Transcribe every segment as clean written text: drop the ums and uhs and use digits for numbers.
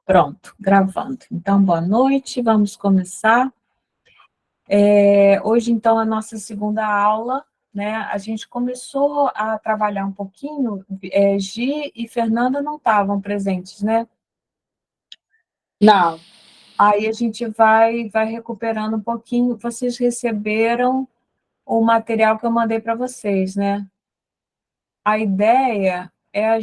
Pronto, gravando. Então, boa noite, vamos começar. Hoje, então, a nossa segunda aula, né? A gente começou a trabalhar um pouquinho, Gi e Fernanda não estavam presentes, né? Não. Aí a gente vai recuperando um pouquinho. Vocês receberam o material que eu mandei para vocês, né? A ideia é a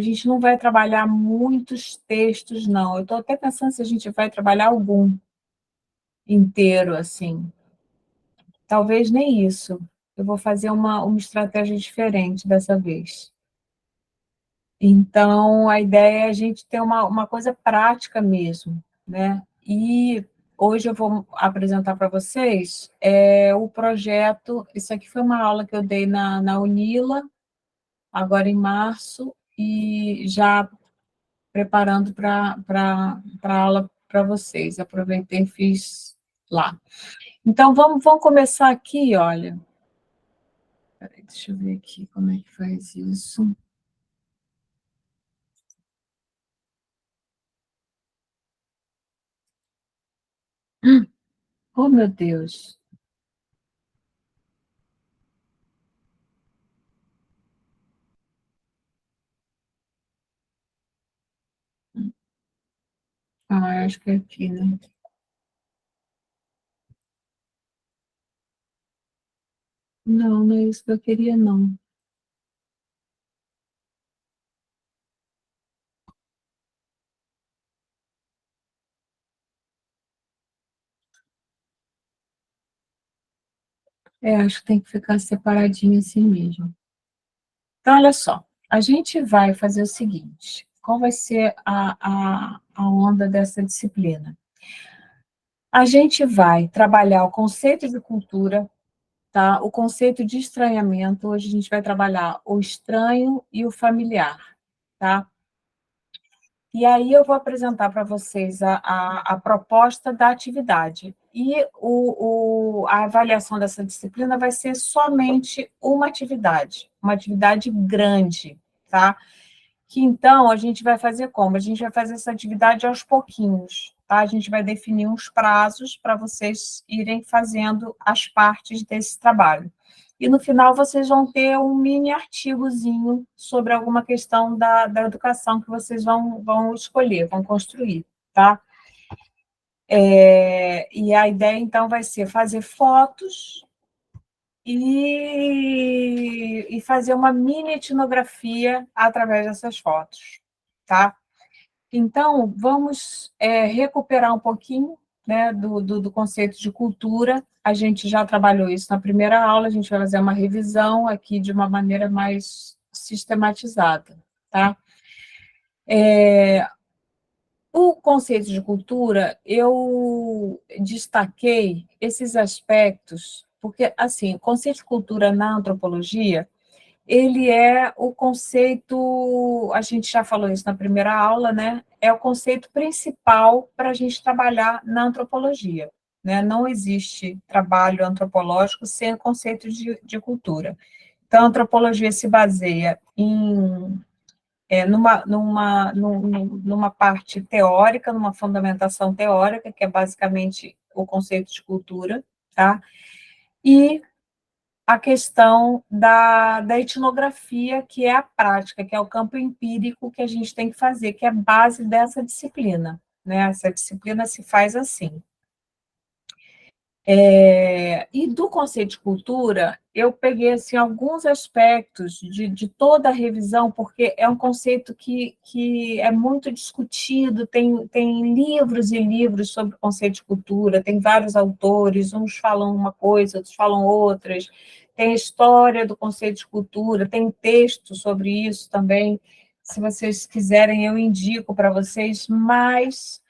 gente não vai trabalhar muitos textos, não. Eu estou até pensando se a gente vai trabalhar algum inteiro, assim. Talvez nem isso. Eu vou fazer uma estratégia diferente dessa vez. Então, a ideia é a gente ter uma coisa prática mesmo, né? E hoje eu vou apresentar para vocês o projeto. Isso aqui foi uma aula que eu dei na Unila, agora em março, e já preparando para a aula para vocês. Aproveitei e fiz lá. Então, vamos começar aqui, olha. Peraí, deixa eu ver aqui como é que faz isso. Oh, meu Deus. Ah, acho que é aqui, né? Não, não é isso que eu queria, não. Acho que tem que ficar separadinho assim mesmo. Então, olha só. A gente vai fazer o seguinte. Qual vai ser a onda dessa disciplina? A gente vai trabalhar o conceito de cultura, tá? O conceito de estranhamento. Hoje a gente vai trabalhar o estranho e o familiar, tá? E aí eu vou apresentar para vocês a proposta da atividade. E a avaliação dessa disciplina vai ser somente uma atividade grande, tá? Que então a gente vai fazer como? A gente vai fazer essa atividade aos pouquinhos, tá? A gente vai definir uns prazos para vocês irem fazendo as partes desse trabalho. E no final vocês vão ter um mini artigozinho sobre alguma questão da educação que vocês vão escolher, vão construir, tá? E a ideia, então, vai ser fazer fotos e fazer uma mini etnografia através dessas fotos, tá? Então, vamos recuperar um pouquinho, né, do conceito de cultura. A gente já trabalhou isso na primeira aula, a gente vai fazer uma revisão aqui de uma maneira mais sistematizada, tá? O conceito de cultura, eu destaquei esses aspectos, porque, assim, o conceito de cultura na antropologia, ele é o conceito, a gente já falou isso na primeira aula, né? É o conceito principal para a gente trabalhar na antropologia, né? Não existe trabalho antropológico sem o conceito de cultura. Então, a antropologia se baseia numa parte teórica, numa fundamentação teórica, que é basicamente o conceito de cultura, tá? E a questão da etnografia, que é a prática, que é o campo empírico que a gente tem que fazer, que é a base dessa disciplina, né? Essa disciplina se faz assim. E do conceito de cultura, eu peguei assim, alguns aspectos de toda a revisão, porque é um conceito que é muito discutido, tem livros e livros sobre o conceito de cultura, tem vários autores, uns falam uma coisa, outros falam outras, tem a história do conceito de cultura, tem texto sobre isso também, se vocês quiserem eu indico para vocês, mas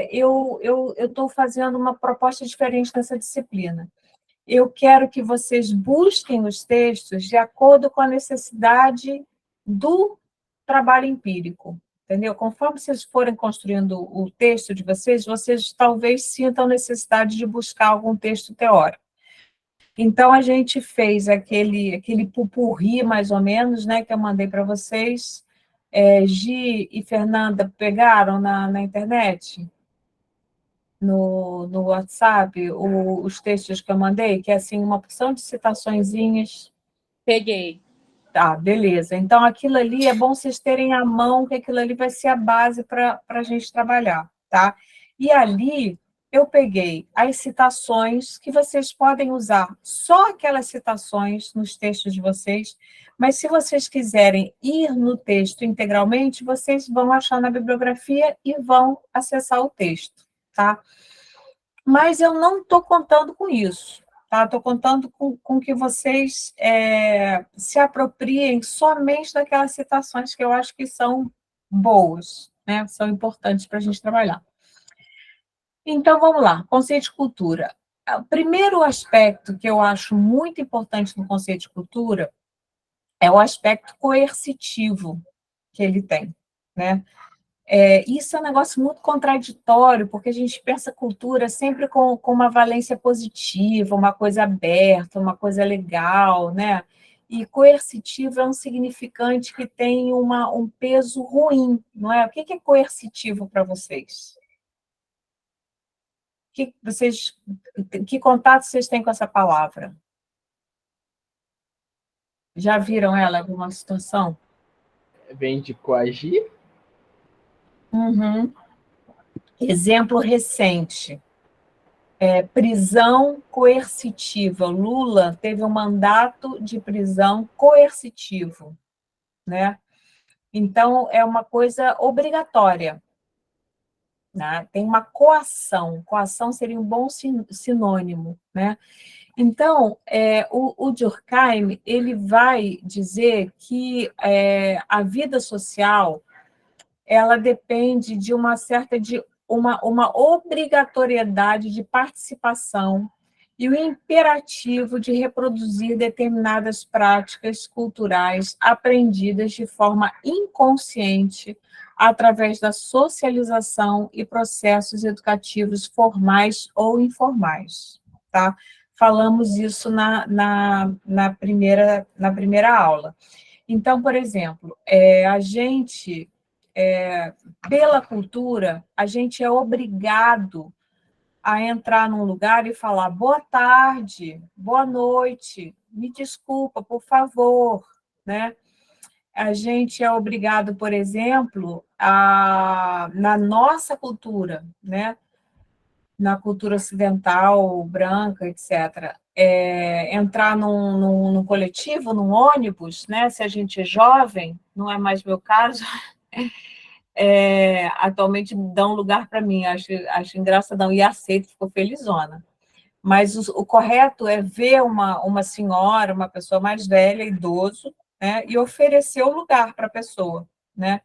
eu estou fazendo uma proposta diferente nessa disciplina. Eu quero que vocês busquem os textos de acordo com a necessidade do trabalho empírico, entendeu? Conforme vocês forem construindo o texto de vocês, vocês talvez sintam necessidade de buscar algum texto teórico. Então, a gente fez aquele pupurri, mais ou menos, né, que eu mandei para vocês, Gi e Fernanda pegaram na internet, no WhatsApp, os textos que eu mandei, que é assim, uma porção de citaçõezinhas. Peguei. Tá, beleza. Então, aquilo ali é bom vocês terem à mão, que aquilo ali vai ser a base para a gente trabalhar, tá? E ali eu peguei as citações que vocês podem usar, só aquelas citações nos textos de vocês, mas se vocês quiserem ir no texto integralmente, vocês vão achar na bibliografia e vão acessar o texto, tá? Mas eu não estou contando com isso, tá? Estou contando com que vocês se apropriem somente daquelas citações que eu acho que são boas, né? São importantes para a gente trabalhar. Então, vamos lá, conceito de cultura. O primeiro aspecto que eu acho muito importante no conceito de cultura é o aspecto coercitivo que ele tem, né? Isso é um negócio muito contraditório, porque a gente pensa cultura sempre com uma valência positiva, uma coisa aberta, uma coisa legal, né? E coercitivo é um significante que tem um peso ruim, não é? O que é coercitivo para vocês? Que contato vocês têm com essa palavra? Já viram ela em alguma situação? Vem de coagir? Uhum. Exemplo recente. Prisão coercitiva. Lula teve um mandato de prisão coercitivo, né? Então, é uma coisa obrigatória, né? Tem uma coação. Coação seria um bom sinônimo, né? Então, o Durkheim, ele vai dizer que a vida social ela depende de uma obrigatoriedade de participação e o imperativo de reproduzir determinadas práticas culturais aprendidas de forma inconsciente através da socialização e processos educativos formais ou informais, tá? Falamos isso na primeira aula. Então, por exemplo, a gente pela cultura, a gente é obrigado a entrar num lugar e falar boa tarde, boa noite, me desculpa, por favor, né? A gente é obrigado, por exemplo, na nossa cultura, né? Na cultura ocidental, branca, etc., entrar num coletivo, num ônibus, né? Se a gente é jovem, não é mais meu caso, atualmente dão lugar para mim, acho engraçadão, e aceito, ficou felizona. Mas o correto é ver uma senhora, uma pessoa mais velha, idoso, né, e oferecer o lugar para a pessoa. Né?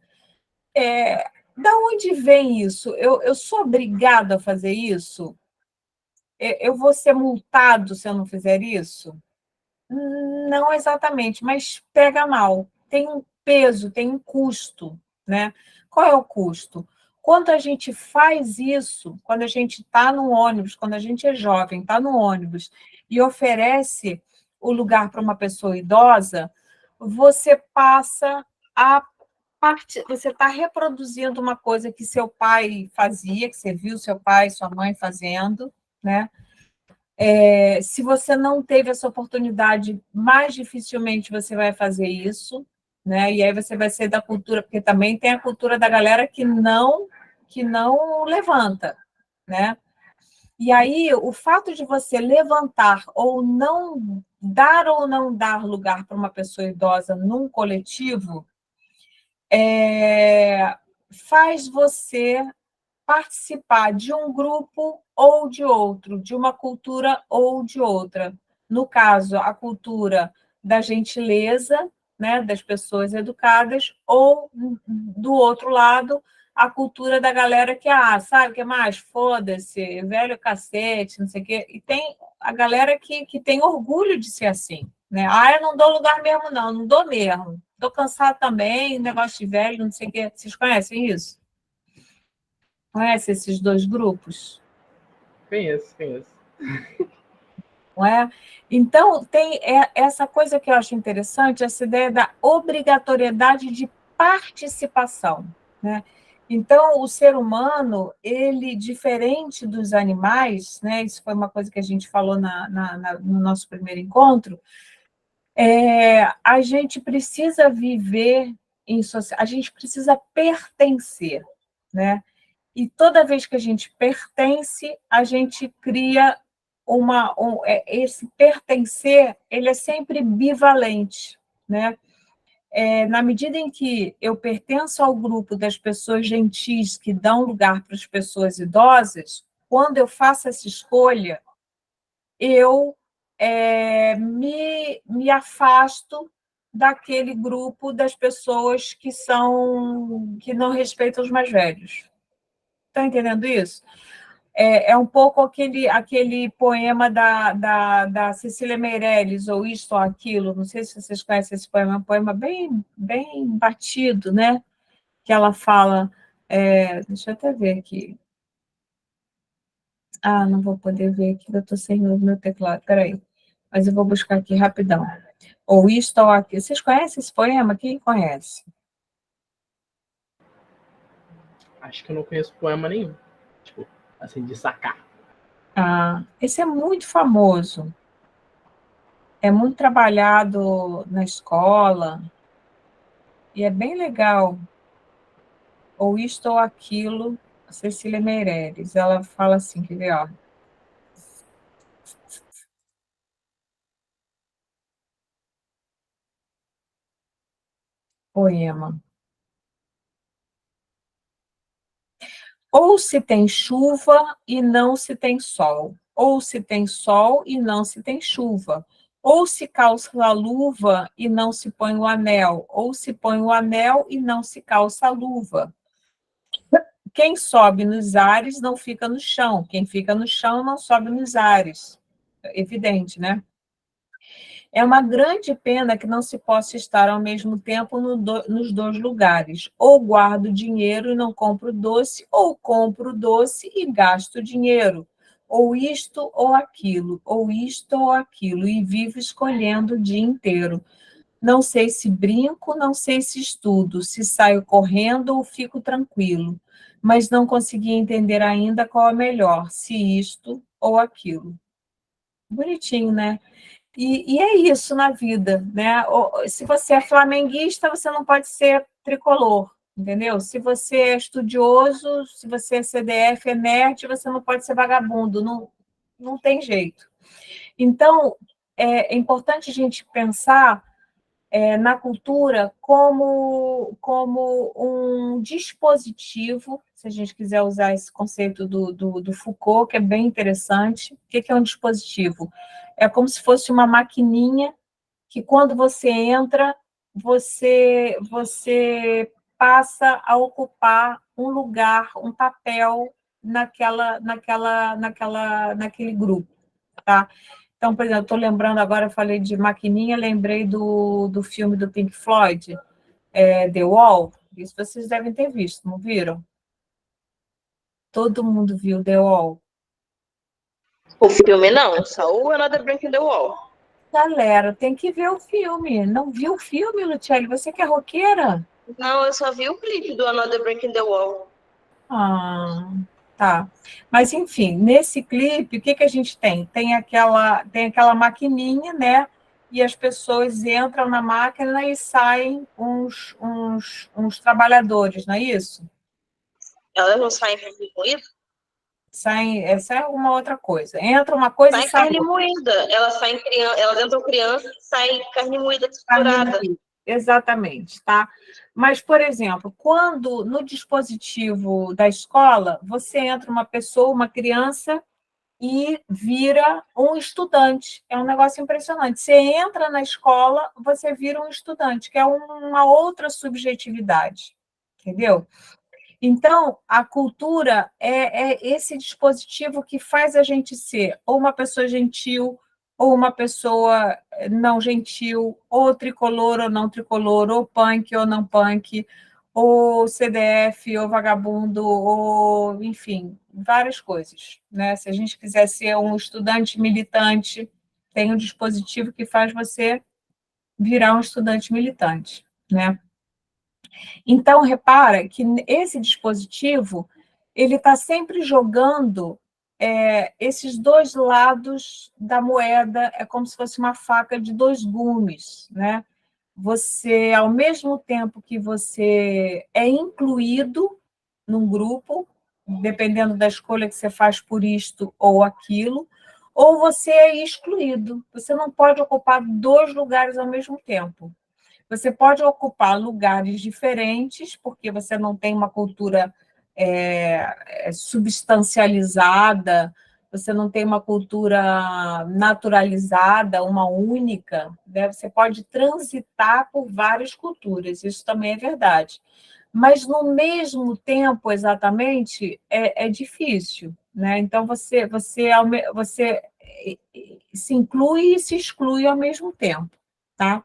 Da onde vem isso? Eu sou obrigada a fazer isso? Eu vou ser multado se eu não fizer isso? Não exatamente, mas pega mal. Tem um peso, tem um custo, né? Qual é o custo? Quando a gente faz isso, quando a gente está no ônibus, quando a gente é jovem, está no ônibus e oferece o lugar para uma pessoa idosa, você passa a você está reproduzindo uma coisa que seu pai fazia, que você viu seu pai e sua mãe fazendo, né? Se você não teve essa oportunidade, mais dificilmente você vai fazer isso, né? E aí você vai ser da cultura, porque também tem a cultura da galera que não levanta, né? E aí o fato de você levantar ou não dar lugar para uma pessoa idosa num coletivo faz você participar de um grupo ou de outro, de uma cultura ou de outra. No caso, a cultura da gentileza, né, das pessoas educadas, ou, do outro lado, a cultura da galera que, sabe o que mais? Foda-se, velho cacete, não sei o quê. E tem a galera que tem orgulho de ser assim. Né? Eu não dou lugar mesmo, não dou mesmo. Estou cansada também, negócio de velho, não sei o quê. Vocês conhecem isso? Conhece esses dois grupos? Conheço. Não é? Então, tem essa coisa que eu acho interessante, essa ideia da obrigatoriedade de participação, né? Então, o ser humano, ele, diferente dos animais, né? Isso foi uma coisa que a gente falou no nosso primeiro encontro, a gente precisa viver em sociedade, a gente precisa pertencer, né? E toda vez que a gente pertence, a gente cria esse pertencer, ele é sempre bivalente, né? Na medida em que eu pertenço ao grupo das pessoas gentis que dão lugar para as pessoas idosas, quando eu faço essa escolha, eu me afasto daquele grupo das pessoas que não respeitam os mais velhos. Está entendendo isso? É um pouco aquele poema da Cecília Meirelles, ou Isto ou Aquilo, não sei se vocês conhecem esse poema, é um poema bem, bem batido, né? Que ela fala, deixa eu até ver aqui. Ah, não vou poder ver aqui, eu estou sem o meu teclado, peraí. Mas eu vou buscar aqui rapidão. Ou Isto ou Aquilo. Vocês conhecem esse poema? Quem conhece? Acho que eu não conheço poema nenhum. Tipo, assim, de sacar. Ah, esse é muito famoso. É muito trabalhado na escola. E é bem legal. Ou Isto ou Aquilo, Cecília Meirelles. Ela fala assim, quer ver, ó. Poema. Ou se tem chuva e não se tem sol, ou se tem sol e não se tem chuva, ou se calça a luva e não se põe o anel, ou se põe o anel e não se calça a luva. Quem sobe nos ares não fica no chão, quem fica no chão não sobe nos ares. Evidente, né? É uma grande pena que não se possa estar ao mesmo tempo nos dois lugares. Ou guardo dinheiro e não compro doce, ou compro doce e gasto dinheiro. Ou isto ou aquilo, ou isto ou aquilo, e vivo escolhendo o dia inteiro. Não sei se brinco, não sei se estudo, se saio correndo ou fico tranquilo, mas não consegui entender ainda qual é melhor, se isto ou aquilo. Bonitinho, né? E é isso na vida, né? Se você é flamenguista, você não pode ser tricolor, entendeu? Se você é estudioso, se você é CDF, é nerd, você não pode ser vagabundo, não, não tem jeito. Então, é importante a gente pensar na cultura como um dispositivo, se a gente quiser usar esse conceito do Foucault, que é bem interessante. O que é um dispositivo? É como se fosse uma maquininha que, quando você entra, você passa a ocupar um lugar, um papel naquele grupo, tá? Então, por exemplo, estou lembrando agora, eu falei de maquininha, lembrei do filme do Pink Floyd, The Wall. Isso vocês devem ter visto, não viram? Todo mundo viu The Wall. O filme não, só o Another Brick in the Wall. Galera, tem que ver o filme. Não viu o filme, Luciele? Você que é roqueira? Não, eu só vi o clipe do Another Brick in the Wall. Ah, tá. Mas, enfim, nesse clipe, o que a gente tem? Tem aquela maquininha, né? E as pessoas entram na máquina e saem uns trabalhadores, não é isso? Elas não saem carne moída? Sai alguma outra coisa. Entra uma coisa e Sai sai carne outra. moída. Elas entram criança e sai carne moída Carne triturada. moída. Exatamente, tá? Mas, por exemplo, quando no dispositivo da escola, você entra uma pessoa, uma criança, e vira um estudante. É um negócio impressionante. Você entra na escola, você vira um estudante, que é uma outra subjetividade, entendeu? Então, a cultura é esse dispositivo que faz a gente ser ou uma pessoa gentil, ou uma pessoa não gentil, ou tricolor ou não tricolor, ou punk ou não punk, ou CDF, ou vagabundo, ou, enfim, várias coisas, né? Se a gente quiser ser um estudante militante, tem um dispositivo que faz você virar um estudante militante, né? Então, repara que esse dispositivo, ele está sempre jogando esses dois lados da moeda, é como se fosse uma faca de dois gumes, né? Você, ao mesmo tempo que você é incluído num grupo, dependendo da escolha que você faz por isto ou aquilo, ou você é excluído. Você não pode ocupar dois lugares ao mesmo tempo. Você pode ocupar lugares diferentes, porque você não tem uma cultura substancializada, você não tem uma cultura naturalizada, uma única, né? Você pode transitar por várias culturas, isso também é verdade. Mas, no mesmo tempo, exatamente, é difícil, né? Então, você se inclui e se exclui ao mesmo tempo, tá?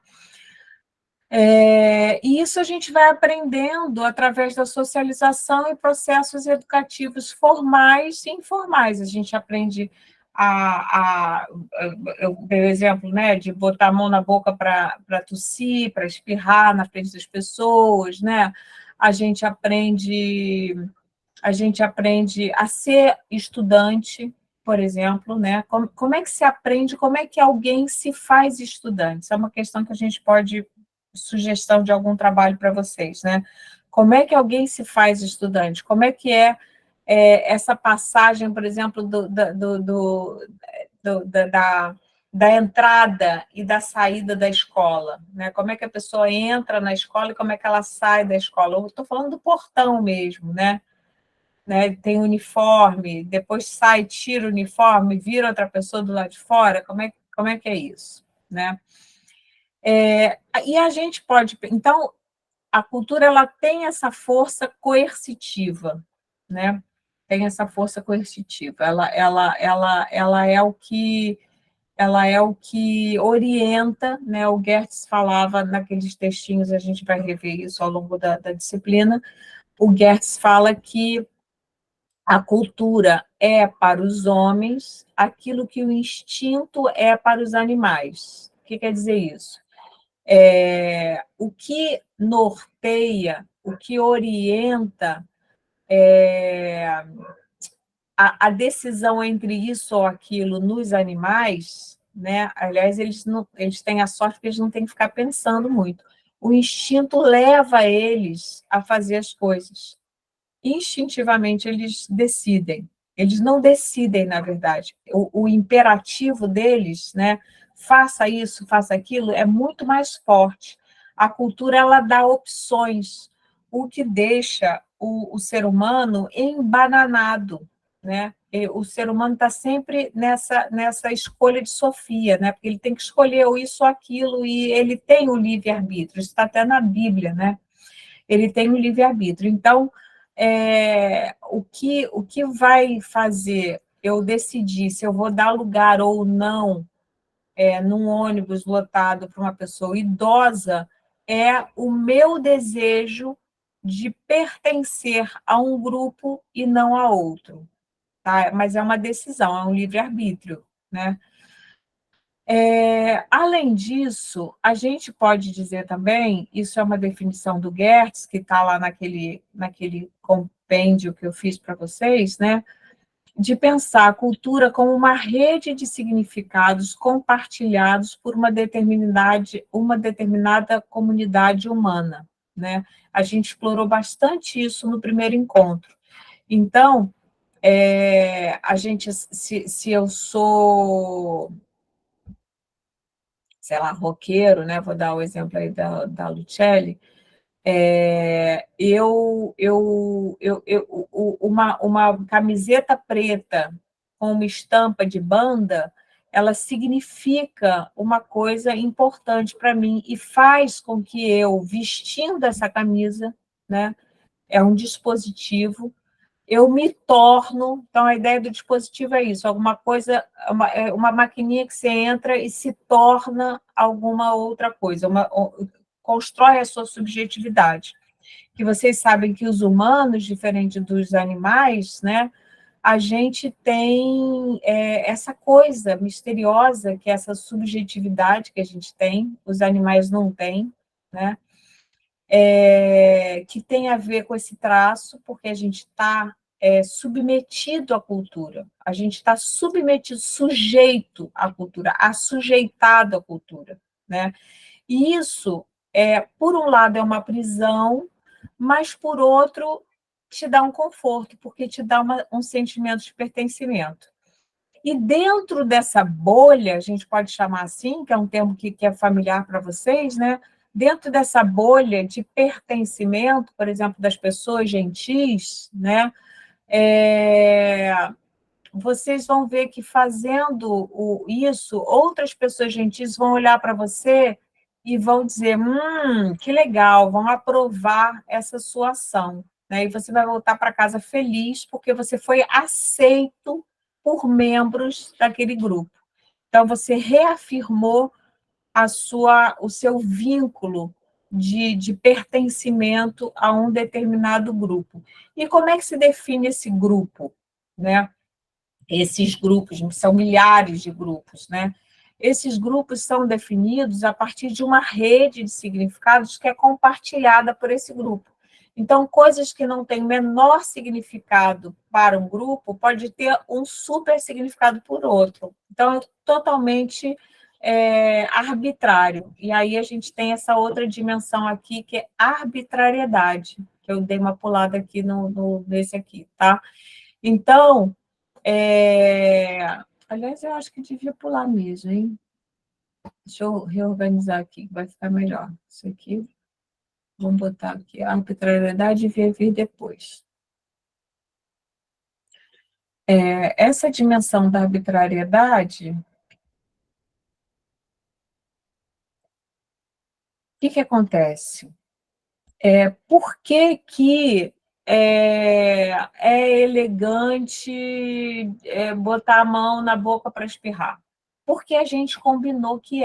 E isso a gente vai aprendendo através da socialização e processos educativos formais e informais. A gente aprende eu dei o exemplo, né, de botar a mão na boca para tossir, para espirrar na frente das pessoas, né? A gente aprende, a gente aprende a ser estudante, por exemplo, né? Como é que se aprende, como é que alguém se faz estudante? Isso é uma questão que a gente pode, sugestão de algum trabalho para vocês, né? Como é que alguém se faz estudante? Como é que essa passagem, por exemplo, da entrada e da saída da escola, né? Como é que a pessoa entra na escola e como é que ela sai da escola? Eu estou falando do portão mesmo, né? Tem uniforme, depois sai, tira o uniforme, vira outra pessoa do lado de fora, como é que é isso, né? E a gente pode... Então, a cultura ela tem essa força coercitiva, né? Tem essa força coercitiva. Ela é o que orienta, né? O Gertz falava naqueles textinhos, a gente vai rever isso ao longo da disciplina. O Gertz fala que a cultura é para os homens aquilo que o instinto é para os animais. O que quer dizer isso? O que norteia, o que orienta a decisão entre isso ou aquilo nos animais, né? Aliás, eles têm a sorte que eles não têm que ficar pensando muito. O instinto leva eles a fazer as coisas. Instintivamente, eles decidem. Eles não decidem, na verdade. O imperativo deles, né? Faça isso, faça aquilo, é muito mais forte. A cultura, ela dá opções, o que deixa o ser humano embananado, né? O ser humano está sempre nessa escolha de Sofia, né? Porque ele tem que escolher ou isso ou aquilo, e ele tem o livre-arbítrio, isso está até na Bíblia, né? Ele tem o livre-arbítrio. Então, o que vai fazer eu decidir se eu vou dar lugar ou não num ônibus lotado para uma pessoa idosa é o meu desejo de pertencer a um grupo e não a outro, tá? Mas é uma decisão, é um livre-arbítrio, né? Além disso, a gente pode dizer também, isso é uma definição do Gertz, que está lá naquele compêndio que eu fiz para vocês, né? De pensar a cultura como uma rede de significados compartilhados por uma determinada comunidade humana, né? A gente explorou bastante isso no primeiro encontro. Então, se eu sou, sei lá, roqueiro, né? Vou dar o exemplo aí da Lucelli, uma camiseta preta com uma estampa de banda, ela significa uma coisa importante para mim e faz com que eu, vestindo essa camisa, né, é um dispositivo, eu me torno... Então, a ideia do dispositivo é isso, alguma coisa, uma maquininha que você entra e se torna alguma outra coisa, constrói a sua subjetividade. Que vocês sabem que os humanos, diferente dos animais, né, a gente tem essa coisa misteriosa, que é essa subjetividade que a gente tem, os animais não têm, né? que tem a ver com esse traço, porque a gente está submetido à cultura, a gente está submetido, sujeito à cultura, assujeitado à cultura, né? E isso, por um lado, é uma prisão, mas, por outro, te dá um conforto, porque te dá um sentimento de pertencimento. E dentro dessa bolha, a gente pode chamar assim, que é um termo que é familiar para vocês, né? Dentro dessa bolha de pertencimento, por exemplo, das pessoas gentis, né? Vocês vão ver que fazendo isso, outras pessoas gentis vão olhar para você e vão dizer, que legal, vão aprovar essa sua ação, né? E você vai voltar para casa feliz, porque você foi aceito por membros daquele grupo. Então, você reafirmou o seu vínculo de pertencimento a um determinado grupo. E como é que se define esse grupo, né? Esses grupos, são milhares de grupos, né? Esses grupos são definidos a partir de uma rede de significados que é compartilhada por esse grupo. Então, coisas que não têm menor significado para um grupo pode ter um super significado por outro. Então, é totalmente arbitrário. E aí a gente tem essa outra dimensão aqui, que é arbitrariedade, que eu dei uma pulada aqui nesse aqui, tá? Então, aliás, eu acho que devia pular mesmo, hein? Deixa eu reorganizar aqui, vai ficar melhor. Isso aqui, vamos botar aqui. A arbitrariedade devia vir depois. Essa dimensão da arbitrariedade, o que acontece? Por que é elegante botar a mão na boca para espirrar? Porque a gente combinou que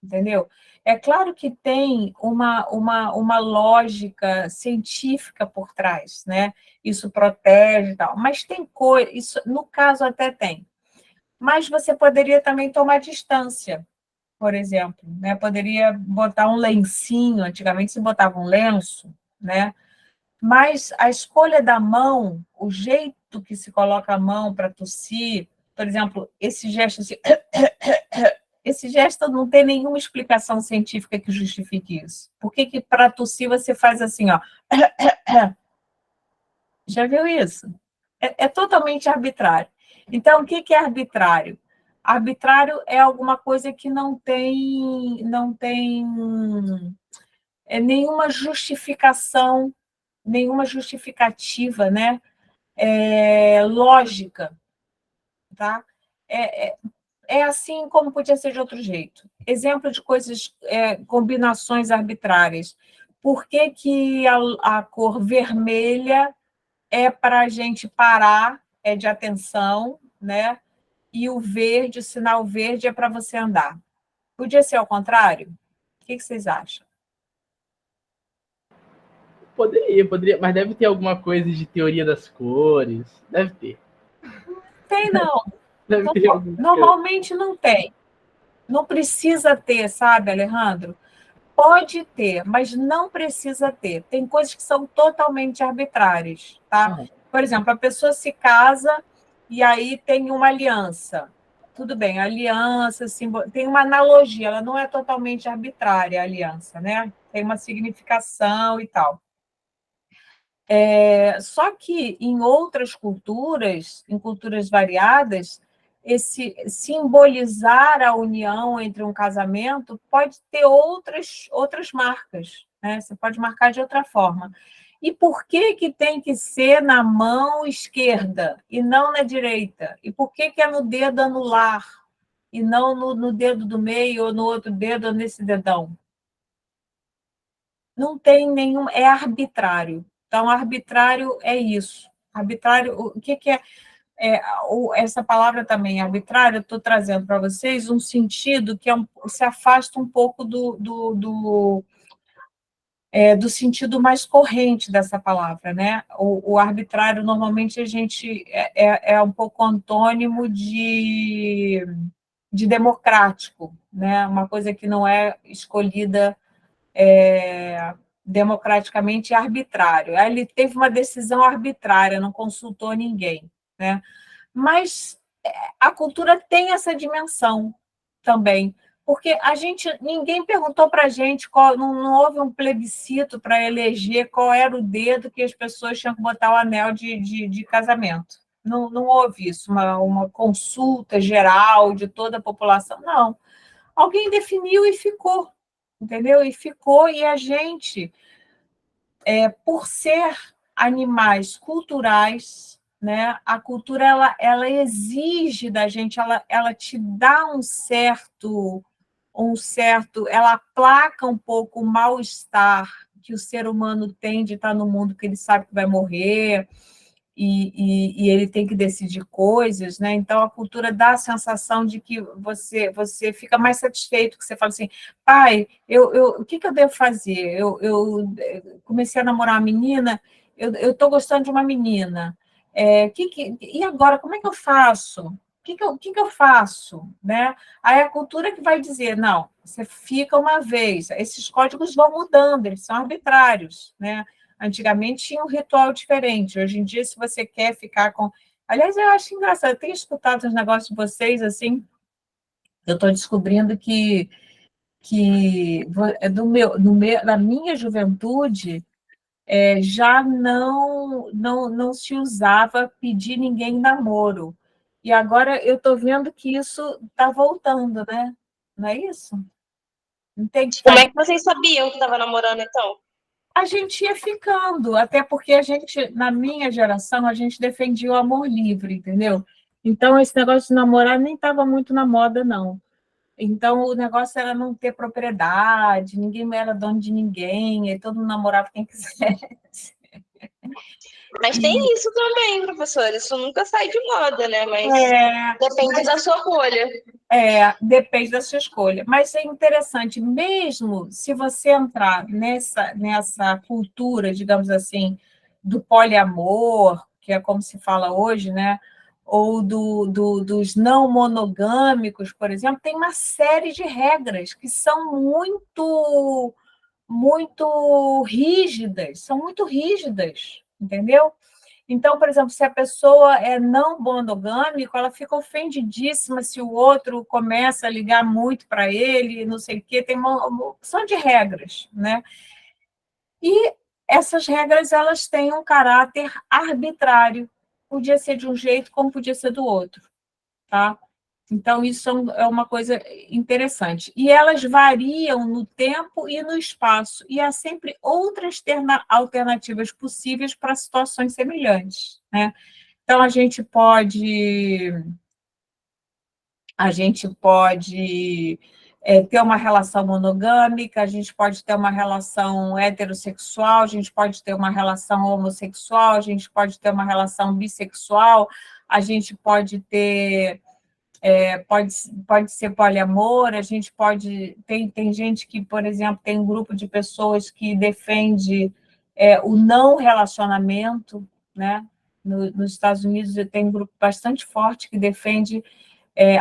entendeu? É claro que tem uma lógica científica por trás, né? Isso protege e tal, mas tem coisa, isso no caso até tem. Mas você poderia também tomar distância, por exemplo, né? Poderia botar um lencinho, antigamente se botava um lenço, né? Mas a escolha da mão, o jeito que se coloca a mão para tossir, por exemplo, esse gesto assim, esse gesto não tem nenhuma explicação científica que justifique isso. Por que para tossir você faz assim, ó? Já viu isso? É totalmente arbitrário. Então, o que é arbitrário? Arbitrário é alguma coisa que não tem nenhuma justificação, nenhuma justificativa, né? Lógica, tá? É assim como podia ser de outro jeito. Exemplo de coisas, combinações arbitrárias. Por que a cor vermelha é para a gente parar, é de atenção, né? E o verde, o sinal verde, é para você andar. Podia ser ao contrário? O que vocês acham? Poderia, mas deve ter alguma coisa de teoria das cores. Deve ter. Tem, não. Deve ter alguma coisa. Normalmente não tem. Não precisa ter, sabe, Alejandro? Pode ter, mas não precisa ter. Tem coisas que são totalmente arbitrárias, tá? Por exemplo, a pessoa se casa e aí tem uma aliança. Tudo bem, a aliança tem uma analogia, ela não é totalmente arbitrária, a aliança, né? Tem uma significação e tal. Só que em outras culturas, em culturas variadas, esse simbolizar a união entre um casamento pode ter outras marcas, né? Você pode marcar de outra forma. E por que tem que ser na mão esquerda e não na direita? E por que é no dedo anular e não no dedo do meio ou no outro dedo ou nesse dedão? Não tem nenhum, é arbitrário. Então, arbitrário é isso. Arbitrário, o que é essa palavra também, arbitrário, eu estou trazendo para vocês um sentido que se afasta um pouco do sentido mais corrente dessa palavra, né? O arbitrário, normalmente, a gente é um pouco antônimo de democrático, né? Uma coisa que não é escolhida democraticamente arbitrário. Aí ele teve uma decisão arbitrária, não consultou ninguém, né? Mas a cultura tem essa dimensão também, porque ninguém perguntou para a gente, não houve um plebiscito para eleger qual era o dedo que as pessoas tinham que botar o anel de casamento. Não houve isso, uma consulta geral de toda a população, não. Alguém definiu e ficou, entendeu? E ficou, e a gente, por ser animais culturais, né? A cultura ela exige da gente, ela te dá ela aplaca um pouco o mal-estar que o ser humano tem de estar no mundo que ele sabe que vai morrer e ele tem que decidir coisas, né? Então a cultura dá a sensação de que você fica mais satisfeito, que você fala assim, pai, o que eu devo fazer? Eu comecei a namorar uma menina, eu estou gostando de uma menina. E agora, como é que eu faço? O que eu faço? Né? Aí a cultura que vai dizer, não, você fica uma vez, esses códigos vão mudando, eles são arbitrários, né? Antigamente tinha um ritual diferente, hoje em dia, se você quer ficar com... Aliás, eu acho engraçado, eu tenho escutado os negócios de vocês, assim, eu estou descobrindo que na minha juventude, já não se usava pedir ninguém em namoro. E agora eu estou vendo que isso está voltando, né? Não é isso? Não tem que Como ficar... é que vocês sabiam que estava namorando, então? A gente ia ficando, até porque na minha geração, a gente defendia o amor livre, entendeu? Então, esse negócio de namorar nem estava muito na moda, não. Então, o negócio era não ter propriedade, ninguém era dono de ninguém, e todo mundo namorava quem quisesse. Mas tem isso também, professor. Isso nunca sai de moda, né? Mas É, depende da sua bolha. depende da sua escolha. Mas é interessante, mesmo se você entrar nessa cultura, digamos assim, do poliamor, que é como se fala hoje, né? Ou dos não monogâmicos, por exemplo, tem uma série de regras que são muito rígidas, entendeu? Então, por exemplo, se a pessoa é não monogâmica, ela fica ofendidíssima se o outro começa a ligar muito para ele, não sei o quê, tem uma opção de regras, né? E essas regras, elas têm um caráter arbitrário, podia ser de um jeito como podia ser do outro, tá? Então, isso é uma coisa interessante. E elas variam no tempo e no espaço, e há sempre outras alternativas possíveis para situações semelhantes, né? Então, a gente pode ter uma relação monogâmica, a gente pode ter uma relação heterossexual, a gente pode ter uma relação homossexual, a gente pode ter uma relação bissexual, a gente pode ter... pode ser poliamor, a gente pode... Tem gente que, por exemplo, tem um grupo de pessoas que defende o não relacionamento, né? Nos Estados Unidos tem um grupo bastante forte que defende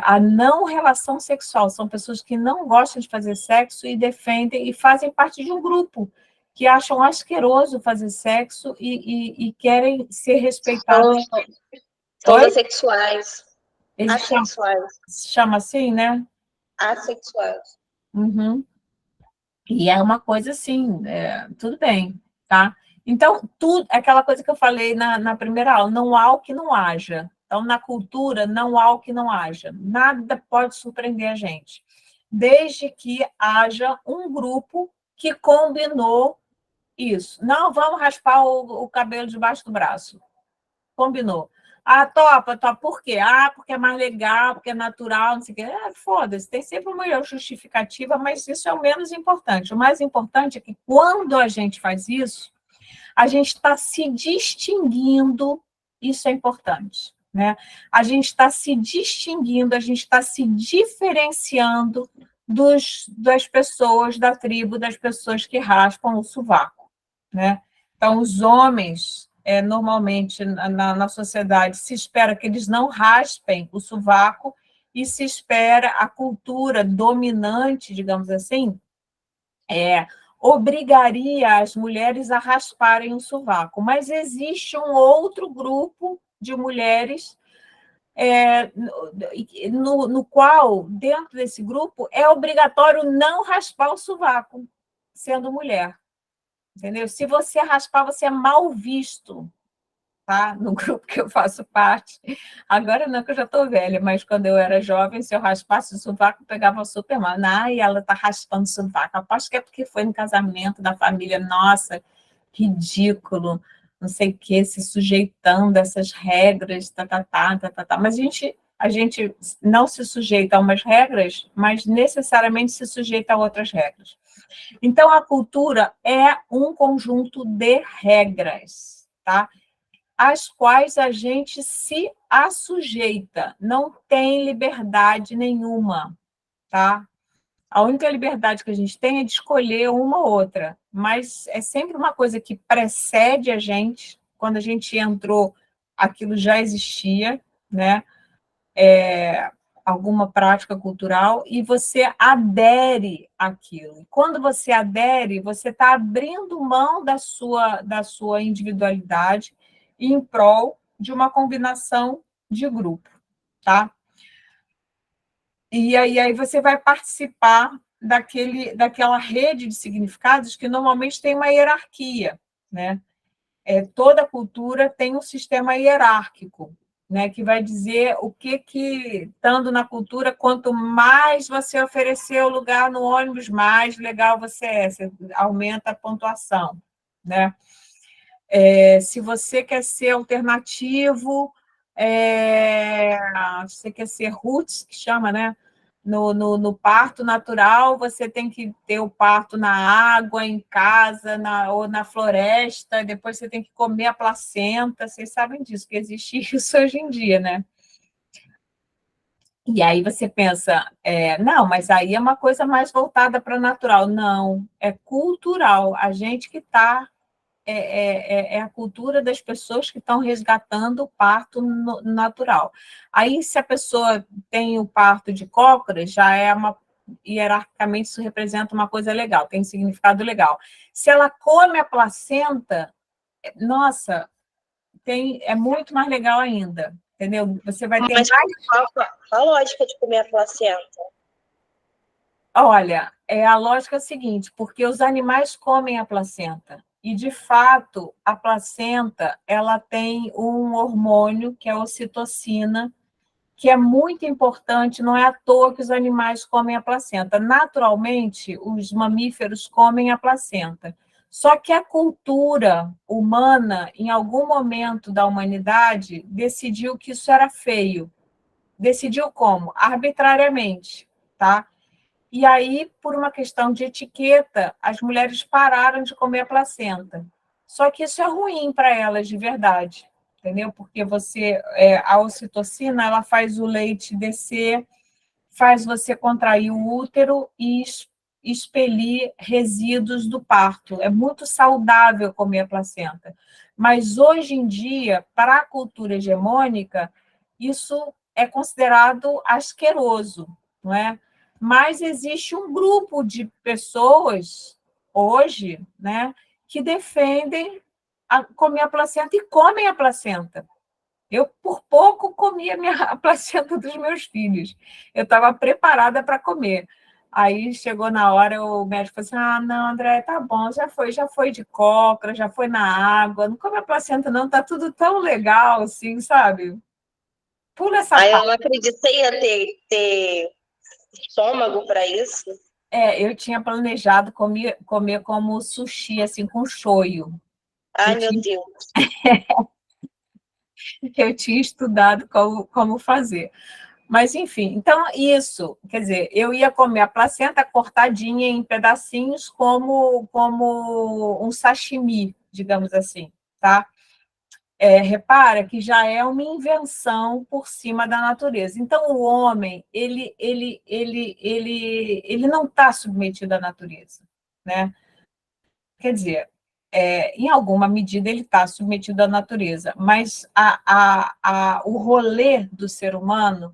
a não relação sexual. São pessoas que não gostam de fazer sexo e defendem e fazem parte de um grupo que acham asqueroso fazer sexo e querem ser respeitados. São Oi? assexuais. Eles Assexuais. chamam assim, né? Assexuais. Uhum. E é uma coisa assim, tudo bem, tá? Então, tudo, aquela coisa que eu falei na primeira aula, não há o que não haja. Então, na cultura, não há o que não haja. Nada pode surpreender a gente, desde que haja um grupo que combinou isso. Não, vamos raspar o cabelo debaixo do braço. Combinou. Ah, topa, topa. Por quê? Ah, porque é mais legal, porque é natural, não sei o quê. Foda-se, tem sempre uma justificativa, mas isso é o menos importante. O mais importante é que quando a gente faz isso, a gente está se distinguindo, isso é importante, né? A gente está se distinguindo, a gente está se diferenciando das pessoas da tribo, das pessoas que raspam o sovaco, né? Então, os homens, normalmente, na sociedade, se espera que eles não raspem o sovaco e se espera a cultura dominante, digamos assim, obrigaria as mulheres a rasparem o sovaco, mas existe um outro grupo de mulheres no qual, dentro desse grupo, é obrigatório não raspar o sovaco, sendo mulher, entendeu? Se você raspar, você é mal visto, tá? No grupo que eu faço parte. Agora não, que eu já estou velha, mas quando eu era jovem, se eu raspasse o sovaco, eu pegava super mal. E ela está raspando o sovaco. Aposto que é porque foi no casamento da família. Nossa, ridículo, não sei o quê, se sujeitando a essas regras, tá. Mas a gente não se sujeita a umas regras, mas necessariamente se sujeita a outras regras. Então, a cultura é um conjunto de regras, tá? Às quais a gente se assujeita, não tem liberdade nenhuma, tá? A única liberdade que a gente tem é de escolher uma ou outra, mas é sempre uma coisa que precede a gente. Quando a gente entrou, aquilo já existia, né? Alguma prática cultural, e você adere àquilo. E quando você adere, você está abrindo mão da sua individualidade em prol de uma combinação de grupo, tá? E aí você vai participar daquela rede de significados que normalmente tem uma hierarquia, né? Toda cultura tem um sistema hierárquico, né? Que vai dizer o que, estando na cultura, quanto mais você oferecer o lugar no ônibus, mais legal você aumenta a pontuação, né? Se você quer ser alternativo, se você quer ser roots, que chama, né? No parto natural, você tem que ter o parto na água, em casa, ou na floresta, depois você tem que comer a placenta, vocês sabem disso, que existe isso hoje em dia, né? E aí você pensa, não, mas aí é uma coisa mais voltada para natural. Não, é cultural. A gente que está a cultura das pessoas que estão resgatando o parto natural. Aí, se a pessoa tem o parto de cócoras, já hierarquicamente, isso representa uma coisa legal, tem um significado legal. Se ela come a placenta, nossa, é muito mais legal ainda, entendeu? Você vai ter Mas mais... qual a lógica de comer a placenta? Olha, a lógica é a seguinte, porque os animais comem a placenta, e, de fato, a placenta ela tem um hormônio, que é a ocitocina, que é muito importante, não é à toa que os animais comem a placenta. Naturalmente, os mamíferos comem a placenta. Só que a cultura humana, em algum momento da humanidade, decidiu que isso era feio. Decidiu como? Arbitrariamente, tá? E aí, por uma questão de etiqueta, as mulheres pararam de comer a placenta. Só que isso é ruim para elas de verdade, entendeu? Porque a ocitocina, ela faz o leite descer, faz você contrair o útero e expelir resíduos do parto. É muito saudável comer a placenta. Mas hoje em dia, para a cultura hegemônica, isso é considerado asqueroso, não é? Mas existe um grupo de pessoas hoje, né, que defendem comer a placenta e comem a placenta. Eu, por pouco, comi a placenta dos meus filhos. Eu estava preparada para comer. Aí chegou na hora, o médico falou assim: não, André, tá bom, já foi de cócora, já foi na água, não come a placenta, não, tá tudo tão legal assim, sabe? Pula essa Aí eu parte. não acreditei a ter estômago para isso. Eu tinha planejado comer como sushi, assim, com shoyu. Ai, meu Deus. Eu tinha estudado como fazer. Mas, enfim, então, isso, quer dizer, eu ia comer a placenta cortadinha em pedacinhos como um sashimi, digamos assim, tá? Repara que já é uma invenção por cima da natureza. Então, o homem, ele não está submetido à natureza, né? Quer dizer, em alguma medida ele está submetido à natureza, mas o rolê do ser humano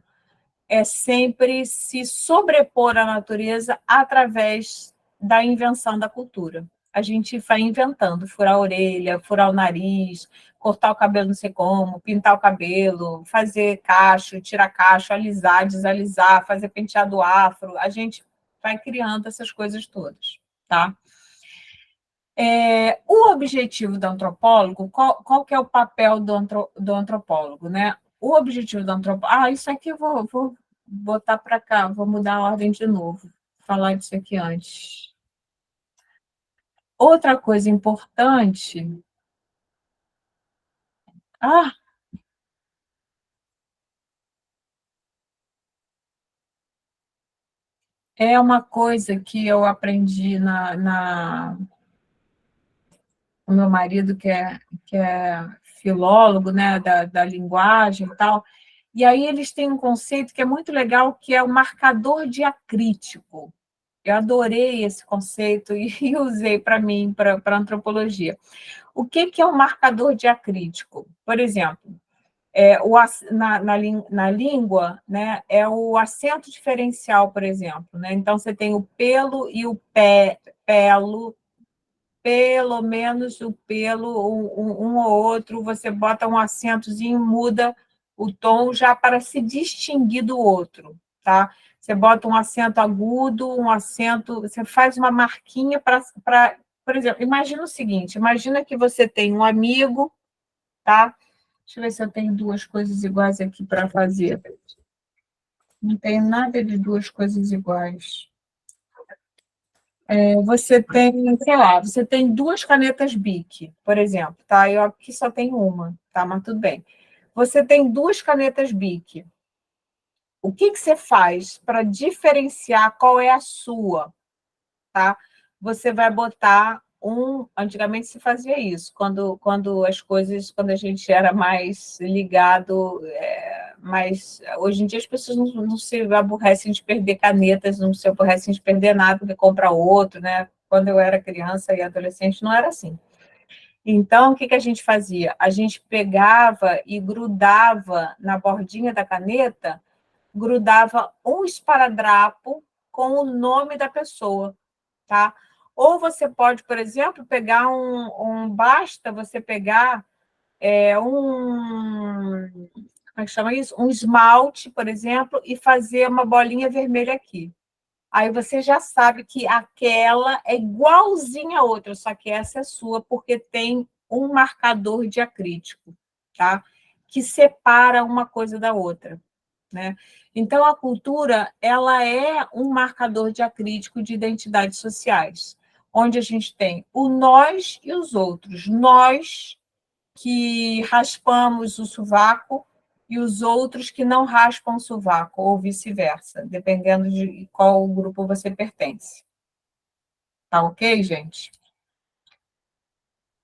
é sempre se sobrepor à natureza através da invenção da cultura. A gente vai inventando, furar a orelha, furar o nariz, cortar o cabelo não sei como, pintar o cabelo, fazer cacho, tirar cacho, alisar, desalisar, fazer penteado afro. A gente vai criando essas coisas todas, tá? O objetivo do antropólogo, qual que é o papel do antropólogo, né? O objetivo do antropólogo... isso aqui eu vou botar para cá, vou mudar a ordem de novo, falar disso aqui antes. Outra coisa importante... é uma coisa que eu aprendi o meu marido, que é filólogo, né, da linguagem e tal, e aí eles têm um conceito que é muito legal, que é o marcador diacrítico. Eu adorei esse conceito e usei para mim, para a antropologia. O que é o marcador diacrítico? Por exemplo, na língua, né, é o acento diferencial, por exemplo. Né? Então, você tem o pelo e o pelo, pelo menos o pelo, um ou outro, você bota um acentozinho, muda o tom já para se distinguir do outro, tá? Você bota um acento agudo, um acento, você faz uma marquinha para, por exemplo, imagina o seguinte, imagina que você tem um amigo, tá? Deixa eu ver se eu tenho duas coisas iguais aqui para fazer. Não tenho nada de duas coisas iguais. Você tem, sei lá, você tem duas canetas Bic, por exemplo, tá? Eu aqui só tenho uma, tá? Mas tudo bem. Você tem duas canetas Bic. O que você faz para diferenciar qual é a sua, tá? Você vai botar antigamente se fazia isso, quando a gente era mais ligado, mas hoje em dia as pessoas não se aborrecem de perder canetas, não se aborrecem de perder nada, porque compra outro, né? Quando eu era criança e adolescente, não era assim. Então, o que a gente fazia? A gente pegava e grudava na bordinha da caneta, grudava um esparadrapo com o nome da pessoa, tá? Ou você pode, por exemplo, pegar basta você pegar como é que chama isso? Um esmalte, por exemplo, e fazer uma bolinha vermelha aqui. Aí você já sabe que aquela é igualzinha a outra, só que essa é sua, porque tem um marcador diacrítico, tá? Que separa uma coisa da outra, né? Então, a cultura, ela é um marcador diacrítico de identidades sociais, onde a gente tem o nós e os outros. Nós, que raspamos o sovaco, e os outros que não raspam o sovaco, ou vice-versa, dependendo de qual grupo você pertence. Tá ok, gente?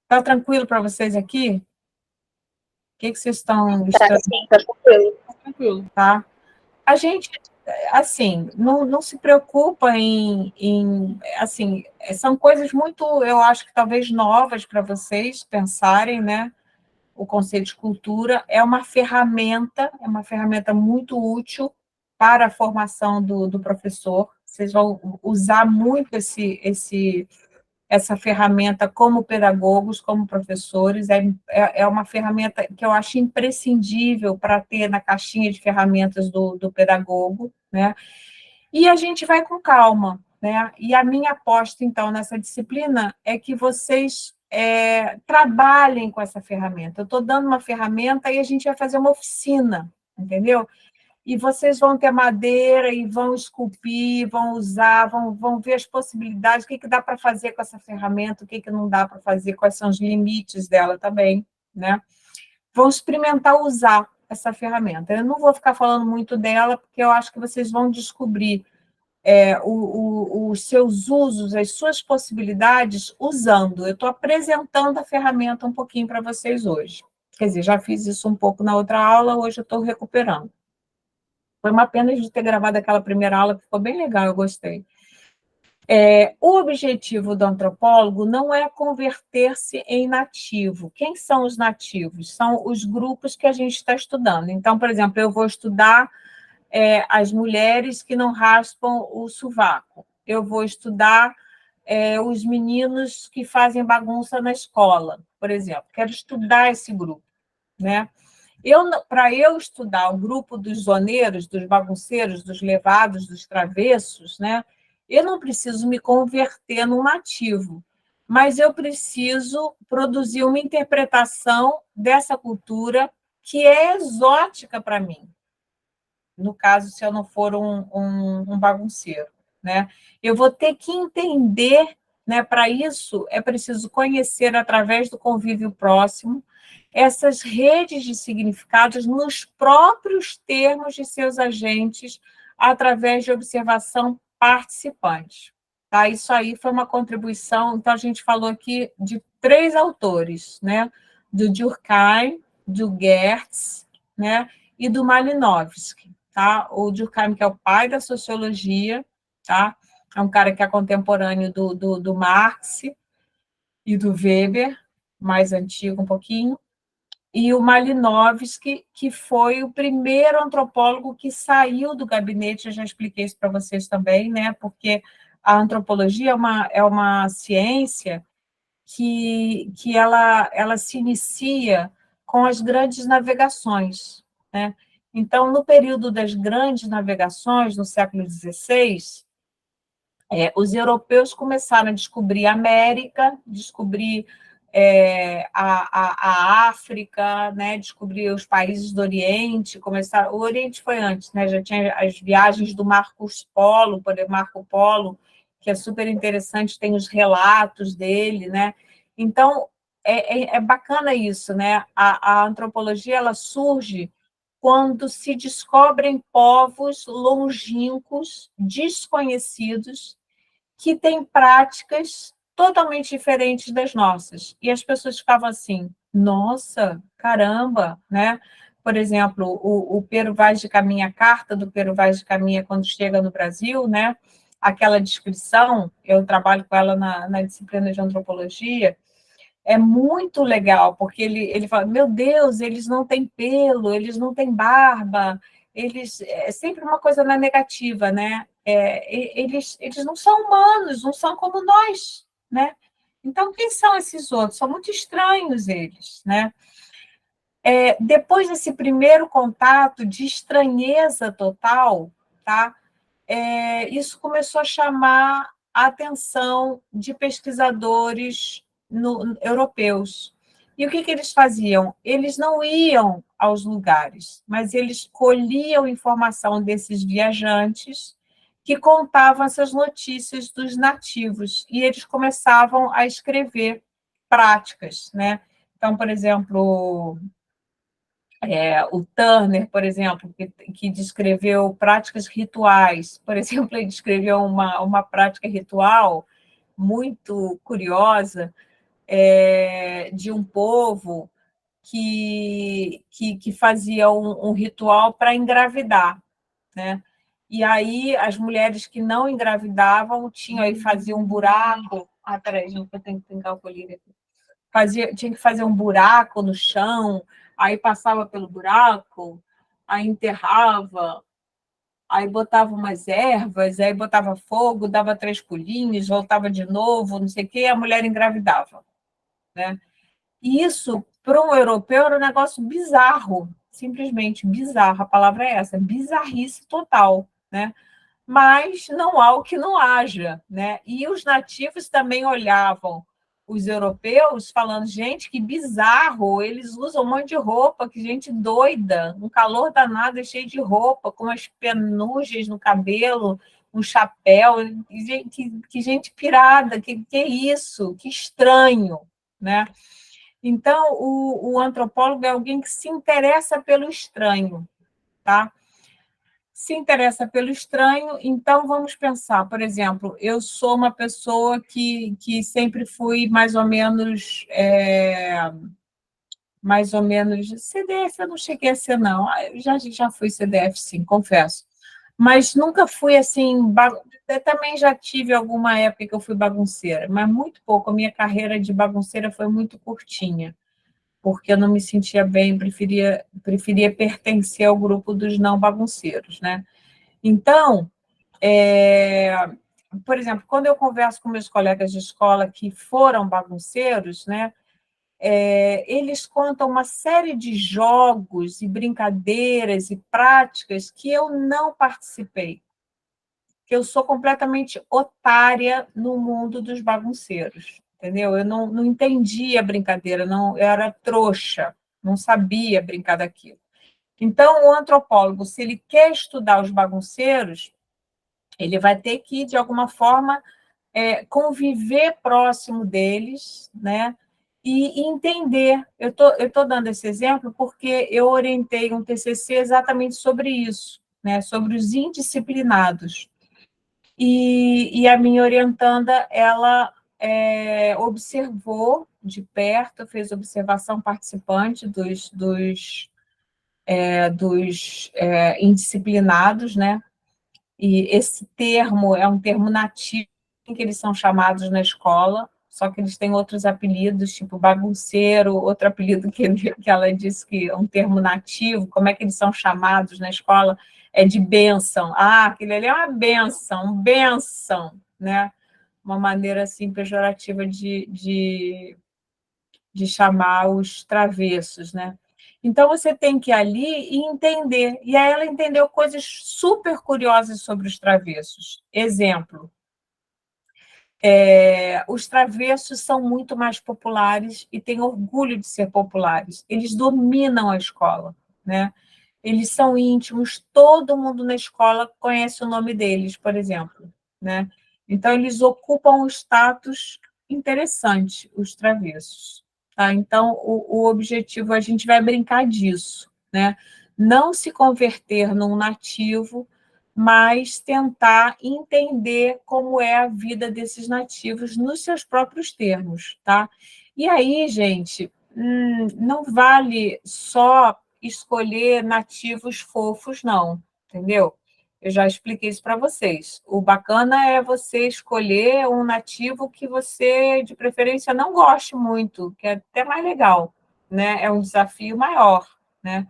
Tá tranquilo para vocês aqui? O que vocês estão... Sim, tá tranquilo. Tranquilo. Tá? A gente, assim, não se preocupa assim, são coisas muito, eu acho que talvez novas para vocês pensarem, né? O conceito de cultura é uma ferramenta muito útil para a formação do professor. Vocês vão usar muito essa ferramenta como pedagogos, como professores. É uma ferramenta que eu acho imprescindível para ter na caixinha de ferramentas do pedagogo, né? E a gente vai com calma, né? E a minha aposta, então, nessa disciplina é que vocês trabalhem com essa ferramenta. Eu estou dando uma ferramenta e a gente vai fazer uma oficina, entendeu? E vocês vão ter madeira e vão esculpir, vão usar, vão ver as possibilidades, o que dá para fazer com essa ferramenta, o que não dá para fazer, quais são os limites dela também, né? Vão experimentar usar essa ferramenta. Eu não vou ficar falando muito dela, porque eu acho que vocês vão descobrir os seus usos, as suas possibilidades usando. Eu estou apresentando a ferramenta um pouquinho para vocês hoje. Quer dizer, já fiz isso um pouco na outra aula, hoje eu estou recuperando. Foi uma pena de ter gravado aquela primeira aula, que ficou bem legal, eu gostei. O objetivo do antropólogo não é converter-se em nativo. Quem são os nativos? São os grupos que a gente está estudando. Então, por exemplo, eu vou estudar as mulheres que não raspam o sovaco. Eu vou estudar os meninos que fazem bagunça na escola, por exemplo. Quero estudar esse grupo, né? Para eu estudar o grupo dos zoneiros, dos bagunceiros, dos levados, dos travessos, né? Eu não preciso me converter num nativo, mas eu preciso produzir uma interpretação dessa cultura que é exótica para mim, no caso, se eu não for um bagunceiro, né? Eu vou ter que entender, né? Para isso, é preciso conhecer, através do convívio próximo, essas redes de significados nos próprios termos de seus agentes, através de observação participante. Tá? Isso aí foi uma contribuição. Então, a gente falou aqui de 3 autores, né? Do Durkheim, do Geertz, né? E do Malinowski. Tá? O Durkheim, que é o pai da sociologia, tá? É um cara que é contemporâneo do Marx e do Weber, mais antigo um pouquinho, e o Malinowski, que foi o primeiro antropólogo que saiu do gabinete. Eu já expliquei isso para vocês também, né? Porque a antropologia é uma ciência que ela se inicia com as grandes navegações, né? Então, no período das grandes navegações, no século XVI, os europeus começaram a descobrir a América, descobrir a África, né? Descobrir os países do Oriente. O Oriente foi antes, né? Já tinha as viagens do Marco Polo, Marco Polo, que é super interessante, tem os relatos dele, né? Então, é bacana isso, né? A antropologia, ela surge quando se descobrem povos longínquos, desconhecidos, que têm práticas totalmente diferentes das nossas. E as pessoas ficavam assim, nossa, caramba, né? Por exemplo, o Pero Vaz de Caminha, a carta do Pero Vaz de Caminha, quando chega no Brasil, né? Aquela descrição, eu trabalho com ela na disciplina de antropologia, é muito legal, porque ele fala, meu Deus, eles não têm pelo, eles não têm barba, é sempre uma coisa na negativa, né? Eles não são humanos, não são como nós, né? Então, quem são esses outros? São muito estranhos eles, né? Depois desse primeiro contato de estranheza total, tá? Isso começou a chamar a atenção de pesquisadores europeus. E o que eles faziam? Eles não iam aos lugares, mas eles colhiam informação desses viajantes que contavam essas notícias dos nativos, e eles começavam a escrever práticas, né? Então, por exemplo, o Turner, por exemplo, que descreveu práticas rituais. Por exemplo, ele descreveu uma prática ritual muito curiosa, de um povo que fazia um ritual para engravidar, né? E aí as mulheres que não engravidavam faziam um buraco. Ah, peraí, gente, eu tenho que tentar o colírio aqui. Tinha que fazer um buraco no chão, aí passava pelo buraco, aí enterrava, aí botava umas ervas, aí botava fogo, dava 3 pulinhos, voltava de novo, não sei o quê, e a mulher engravidava, né? E isso, para um europeu, era um negócio bizarro, simplesmente bizarro, a palavra é essa, bizarrice total, né? Mas não há o que não haja, né? E os nativos também olhavam os europeus falando, gente, que bizarro, eles usam um monte de roupa, que gente doida, um calor danado, cheio de roupa, com as penugens no cabelo, um chapéu, que gente pirada, que é isso, que estranho, né? Então, o antropólogo é alguém que se interessa pelo estranho, tá? Se interessa pelo estranho, então vamos pensar, por exemplo, eu sou uma pessoa que sempre fui mais ou menos CDF, eu não cheguei a ser, não. Eu já fui CDF, sim, confesso. Mas nunca fui assim, eu também já tive alguma época que eu fui bagunceira, mas muito pouco. A minha carreira de bagunceira foi muito curtinha, porque eu não me sentia bem, preferia pertencer ao grupo dos não bagunceiros, né? Então, por exemplo, quando eu converso com meus colegas de escola que foram bagunceiros, né, eles contam uma série de jogos e brincadeiras e práticas que eu não participei, que eu sou completamente otária no mundo dos bagunceiros, entendeu? Eu não entendia a brincadeira, não, eu era trouxa, não sabia brincar daquilo. Então, o antropólogo, se ele quer estudar os bagunceiros, ele vai ter que, de alguma forma, conviver próximo deles, né? E entender. Eu tô dando esse exemplo porque eu orientei um TCC exatamente sobre isso, né? Sobre os indisciplinados. E a minha orientanda, ela observou de perto, fez observação participante dos indisciplinados, né? E esse termo é um termo nativo que eles são chamados na escola, só que eles têm outros apelidos, tipo bagunceiro, outro apelido que ela disse que é um termo nativo, como é que eles são chamados na escola? É de bênção. Ah, aquele ali é uma bênção, né? Uma maneira, assim, pejorativa de chamar os travessos, né? Então, você tem que ir ali e entender. E aí ela entendeu coisas super curiosas sobre os travessos. Exemplo, os travessos são muito mais populares e têm orgulho de ser populares. Eles dominam a escola, né? Eles são íntimos, todo mundo na escola conhece o nome deles, por exemplo, né? Então, eles ocupam um status interessante, os travessos. Tá? Então, o objetivo, a gente vai brincar disso, né? Não se converter num nativo, mas tentar entender como é a vida desses nativos nos seus próprios termos, tá? E aí, gente, não vale só escolher nativos fofos, não, entendeu? Eu já expliquei isso para vocês. O bacana é você escolher um nativo que você, de preferência, não goste muito, que é até mais legal, né? É um desafio maior, né?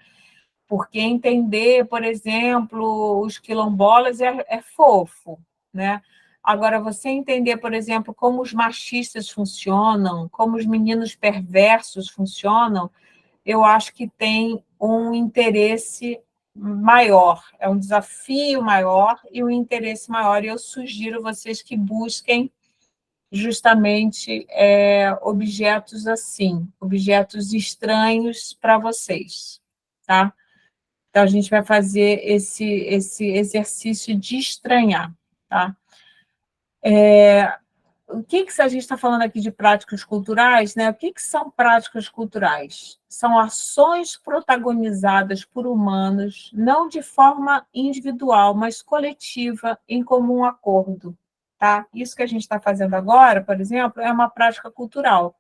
Porque entender, por exemplo, os quilombolas é fofo, né? Agora, você entender, por exemplo, como os machistas funcionam, como os meninos perversos funcionam, eu acho que tem um interesse maior, é um desafio maior e um interesse maior. E eu sugiro vocês que busquem justamente objetos assim, objetos estranhos para vocês, tá? Então, a gente vai fazer esse exercício de estranhar, tá? O que a gente está falando aqui de práticas culturais, né? O que são práticas culturais? São ações protagonizadas por humanos, não de forma individual, mas coletiva, em comum acordo, tá? Isso que a gente está fazendo agora, por exemplo, é uma prática cultural.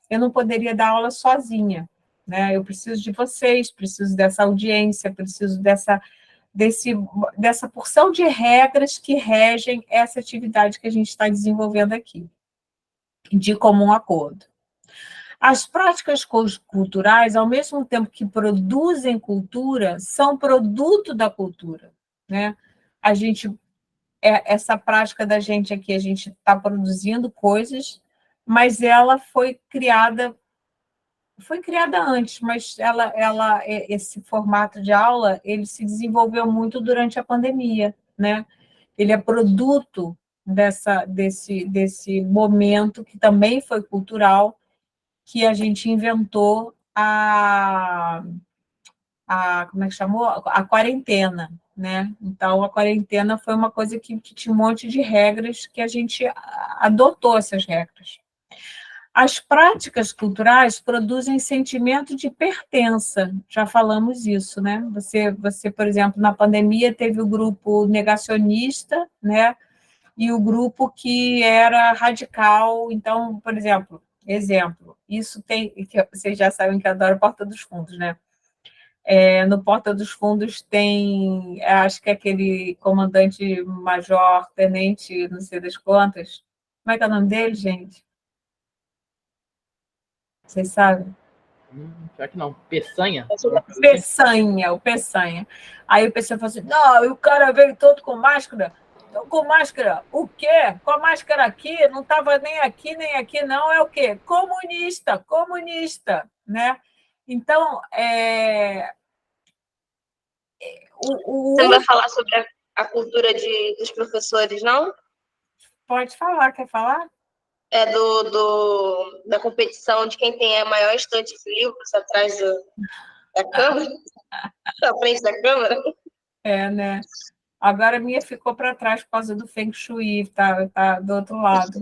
Eu não poderia dar aula sozinha, né? Eu preciso de vocês, preciso dessa audiência, preciso dessa porção de regras que regem essa atividade que a gente está desenvolvendo aqui, de comum acordo. As práticas culturais, ao mesmo tempo que produzem cultura, são produto da cultura, né? Essa prática da gente aqui, a gente está produzindo coisas, mas ela foi criada antes, mas esse formato de aula, ele se desenvolveu muito durante a pandemia, né? Ele é produto desse momento que também foi cultural, que a gente inventou como é que chamou? A quarentena, né? Então, a quarentena foi uma coisa que tinha um monte de regras que a gente adotou essas regras. As práticas culturais produzem sentimento de pertença, já falamos isso, né? Você, por exemplo, na pandemia teve o grupo negacionista, né? E o grupo que era radical. Então, por exemplo, isso tem, que vocês já sabem que eu adoro Porta dos Fundos, né? No Porta dos Fundos tem, acho que é aquele comandante major, tenente, não sei das quantas. Como é que é o nome dele, gente? Vocês sabem? Pior que não. Peçanha? Peçanha, o Peçanha. Aí o Peçanha falou assim, não, e o cara veio todo com máscara. Tô com máscara. O quê? Com a máscara aqui? Não estava nem aqui, não. É o quê? Comunista, comunista, né? Então, Você não o vai falar sobre a cultura dos professores, não? pode falar, quer falar? É da competição de quem tem a maior estante de livros atrás da câmera, na frente da câmera. Né? Agora a minha ficou para trás por causa do Feng Shui, tá do outro lado.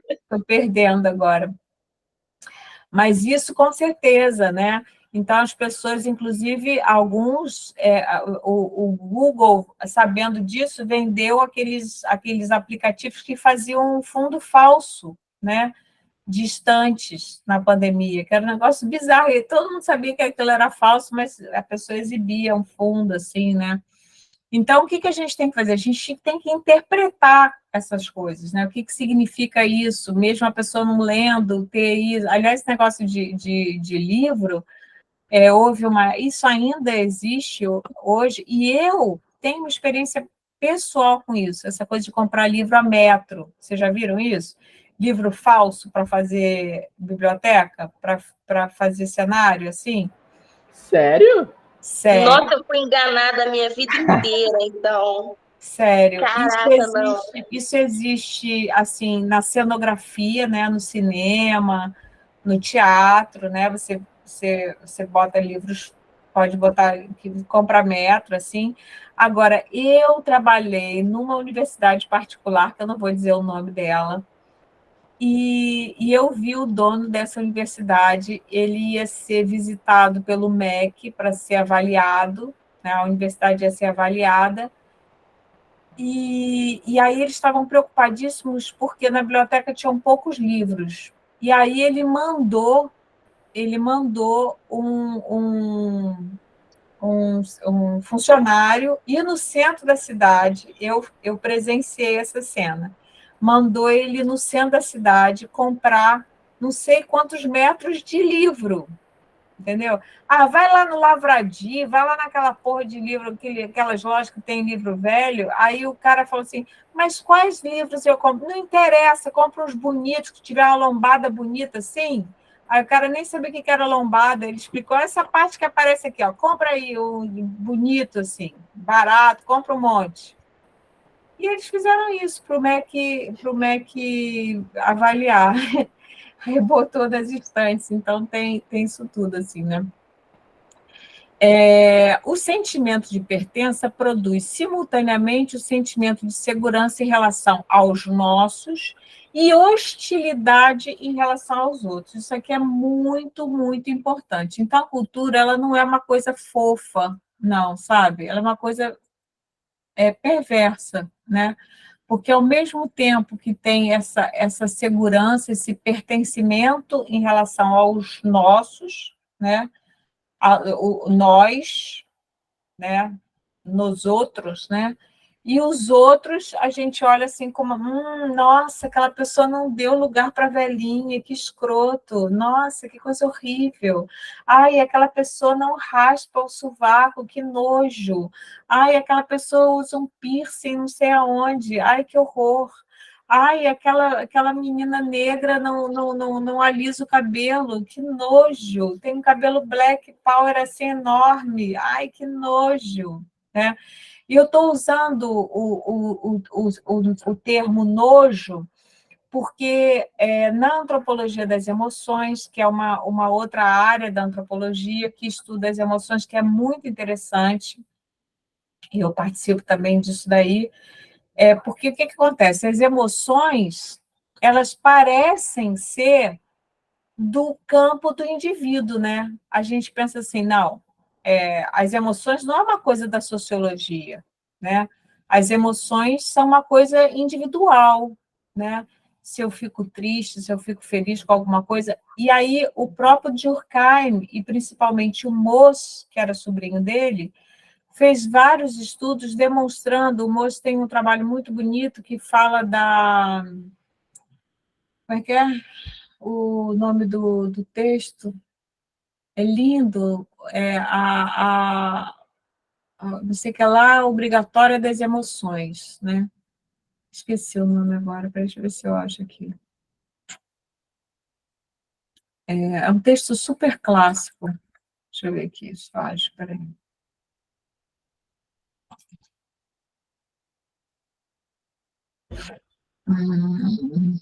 Estou perdendo agora. Mas isso com certeza, né? Então, as pessoas, inclusive, alguns, o Google, sabendo disso, vendeu aqueles aplicativos que faziam um fundo falso, né? De estantes na pandemia, que era um negócio bizarro, e todo mundo sabia que aquilo era falso, mas a pessoa exibia um fundo, assim, né? Então, o que a gente tem que fazer? A gente tem que interpretar essas coisas, né? O que significa isso? Mesmo a pessoa não lendo, ter isso. Aliás, esse negócio de livro, houve uma. Isso ainda existe hoje, e eu tenho uma experiência pessoal com isso, essa coisa de comprar livro a metro. Vocês já viram isso? Livro falso para fazer biblioteca, para fazer cenário, assim? Sério? Sério. Nossa, eu fui enganada a minha vida inteira, então. Sério, Caraca, não. isso existe assim na cenografia, né, no cinema, no teatro, né? Você bota livros, pode botar que compra metro, assim. Agora, eu trabalhei numa universidade particular, que eu não vou dizer o nome dela, e eu vi o dono dessa universidade, ele ia ser visitado pelo MEC para ser avaliado, né? A universidade ia ser avaliada. E aí eles estavam preocupadíssimos porque na biblioteca tinham poucos livros. E aí ele mandou um funcionário ir no centro da cidade. Eu presenciei essa cena. Mandou ele no centro da cidade comprar não sei quantos metros de livro, entendeu? Ah, vai lá no Lavradio, vai lá naquela porra de livro, aquelas lojas que tem livro velho. Aí o cara falou assim, mas quais livros eu compro? Não interessa, compra uns bonitos, que tiver uma lombada bonita assim. Aí o cara nem sabia o que era lombada, ele explicou essa parte que aparece aqui, ó. Compra aí um bonito, assim, barato, compra um monte. E eles fizeram isso para o MEC avaliar. Aí botou nas estantes, então tem isso tudo, assim, né? O sentimento de pertença produz simultaneamente o sentimento de segurança em relação aos nossos e hostilidade em relação aos outros. Isso aqui é muito, muito importante. Então, a cultura ela não é uma coisa fofa, não, sabe? Ela é uma coisa perversa, né? Porque, ao mesmo tempo que tem essa segurança, esse pertencimento em relação aos nossos, né? Nós, né? Nos outros, né? E os outros, a gente olha assim como, nossa, aquela pessoa não deu lugar para a velhinha, que escroto, nossa, que coisa horrível. Ai, aquela pessoa não raspa o sovaco, que nojo. Ai, aquela pessoa usa um piercing não sei aonde, ai, que horror. Ai, aquela menina negra não alisa o cabelo, que nojo. Tem um cabelo black power assim enorme, ai, que nojo. Né? E eu estou usando o termo nojo porque na antropologia das emoções, que é uma outra área da antropologia que estuda as emoções, que é muito interessante, e eu participo também disso daí, porque o que acontece? As emoções, elas parecem ser do campo do indivíduo, né? A gente pensa assim, não, as emoções não é uma coisa da sociologia, né? As emoções são uma coisa individual, né? Se eu fico triste, se eu fico feliz com alguma coisa. E aí o próprio Durkheim, e principalmente o Moss, que era sobrinho dele, fez vários estudos demonstrando, o Moss tem um trabalho muito bonito que fala da... Como é que é o nome do texto? É lindo, não sei o que lá, obrigatória das emoções, né? Esqueci o nome agora, deixa eu ver se eu acho aqui. É um texto super clássico. Deixa eu ver aqui, se eu acho, peraí. Hum,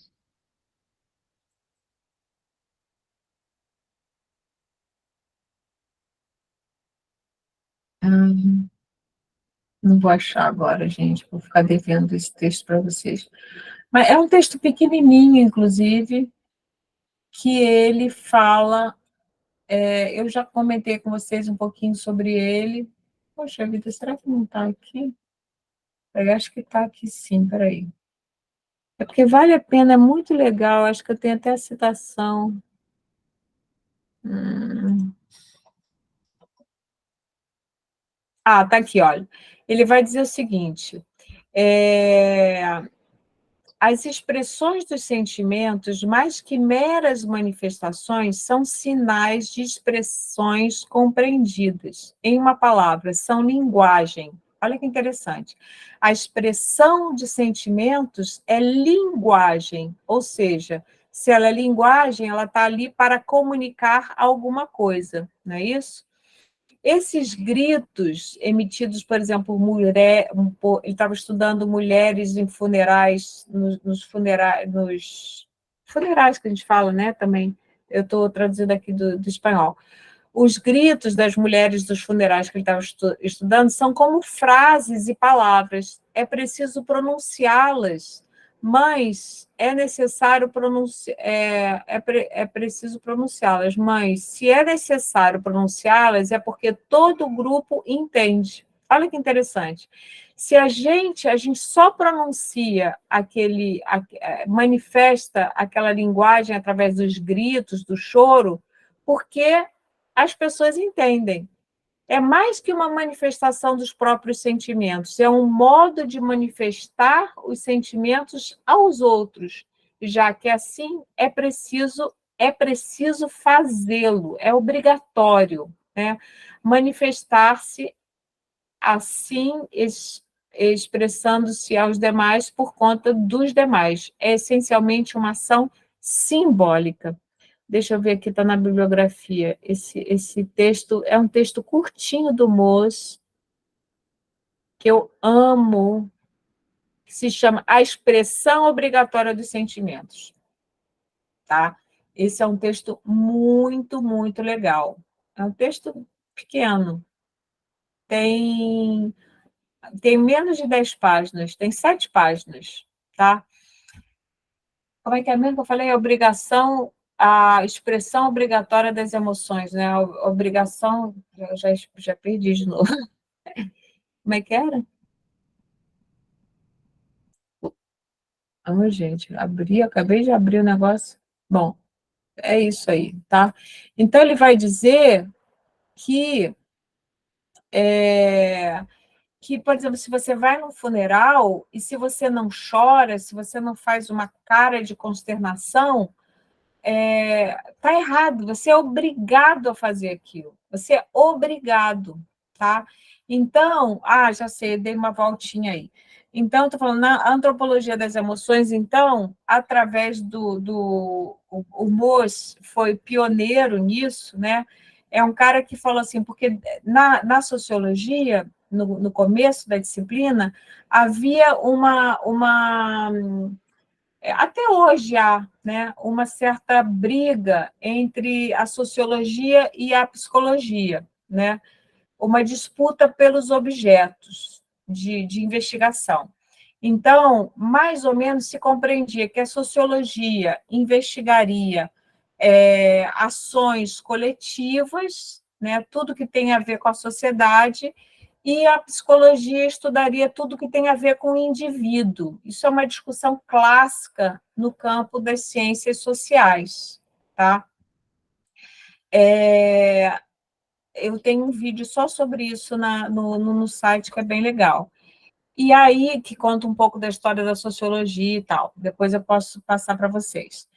hum, não vou achar agora, gente, vou ficar devendo esse texto para vocês. Mas é um texto pequenininho, inclusive, que ele fala. Eu já comentei com vocês um pouquinho sobre ele. Poxa vida, será que não está aqui? Eu acho que está aqui sim, peraí. É porque vale a pena, é muito legal, acho que eu tenho até a citação. Hum. Ah, tá aqui, olha. Ele vai dizer o seguinte: é, as expressões dos sentimentos, mais que meras manifestações, são sinais de expressões compreendidas. Em uma palavra, são linguagem. Olha que interessante. A expressão de sentimentos é linguagem, ou seja, se ela é linguagem, ela está ali para comunicar alguma coisa, não é isso? Esses gritos emitidos, por exemplo, ele estava estudando mulheres em funerais, nos funerais que a gente fala, né, também, eu estou traduzindo aqui do espanhol. Os gritos das mulheres dos funerais que ele estava estudando são como frases e palavras. É preciso pronunciá-las, mas é necessário é preciso pronunciá-las, mas se é necessário pronunciá-las, é porque todo o grupo entende. Olha que interessante. Se a gente só pronuncia manifesta aquela linguagem através dos gritos, do choro, porque as pessoas entendem. É mais que uma manifestação dos próprios sentimentos, é um modo de manifestar os sentimentos aos outros, já que assim é preciso fazê-lo, é obrigatório, né? Manifestar-se assim, expressando-se aos demais por conta dos demais. É essencialmente uma ação simbólica. Deixa eu ver aqui, está na bibliografia. Esse texto é um texto curtinho do Moos, que eu amo, que se chama A Expressão Obrigatória dos Sentimentos. Tá? Esse é um texto muito, muito legal. É um texto pequeno. Tem, tem menos de 10 páginas, tem 7 páginas. Tá? Como é que é mesmo que eu falei? A expressão obrigatória das emoções, né? A obrigação, eu já perdi de novo. Como é que era? Gente, acabei de abrir o negócio. Bom, é isso aí, tá? Então, ele vai dizer que, por exemplo, se você vai num funeral e se você não chora, se você não faz uma cara de consternação, tá errado, você é obrigado a fazer aquilo, você é obrigado, tá? Então, já sei, dei uma voltinha aí. Então, estou falando, na antropologia das emoções, então, através o Moos foi pioneiro nisso, né? É um cara que falou assim, porque na sociologia, no começo da disciplina, havia até hoje há, né, uma certa briga entre a sociologia e a psicologia, né? Uma disputa pelos objetos de investigação. Então, mais ou menos se compreendia que a sociologia investigaria ações coletivas, né, tudo que tem a ver com a sociedade, e a psicologia estudaria tudo que tem a ver com o indivíduo. Isso é uma discussão clássica no campo das ciências sociais, tá? Eu tenho um vídeo só sobre isso no site, que é bem legal. E aí, que conta um pouco da história da sociologia e tal. Depois eu posso passar para vocês.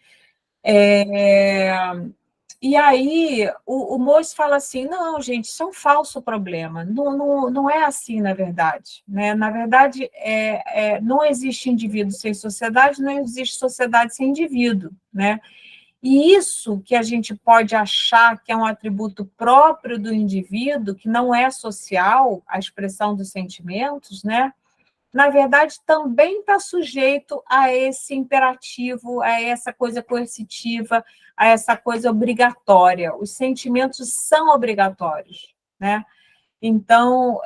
E aí o moço fala assim, não, gente, isso é um falso problema. Não é assim, na verdade. Né? Na verdade, não existe indivíduo sem sociedade, não existe sociedade sem indivíduo. Né? E isso que a gente pode achar que é um atributo próprio do indivíduo, que não é social, a expressão dos sentimentos, né? Na verdade, também está sujeito a esse imperativo, a essa coisa coercitiva, a essa coisa obrigatória. Os sentimentos são obrigatórios, né? Então,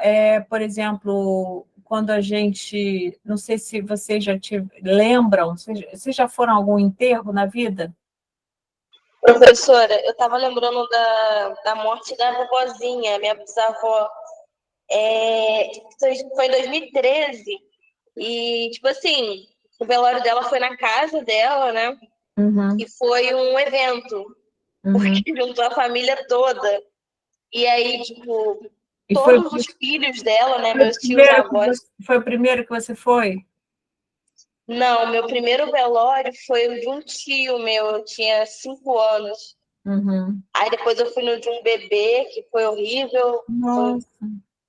por exemplo, quando a gente, não sei se vocês já lembram, vocês já foram a algum enterro na vida? Professora, eu estava lembrando da morte da vovozinha, minha bisavó. Foi em 2013. E, tipo assim, o velório dela foi na casa dela, né? Uhum, E foi um evento, uhum. porque juntou a família toda. E aí, tipo, E todos os filhos dela, né? foi o Meus tios primeiro que avós. foi o primeiro que você foi? Não, meu primeiro velório foi o de um tio meu, eu tinha 5 anos. Uhum. Aí depois eu fui no de um bebê, que foi horrível. Foi o Nossa.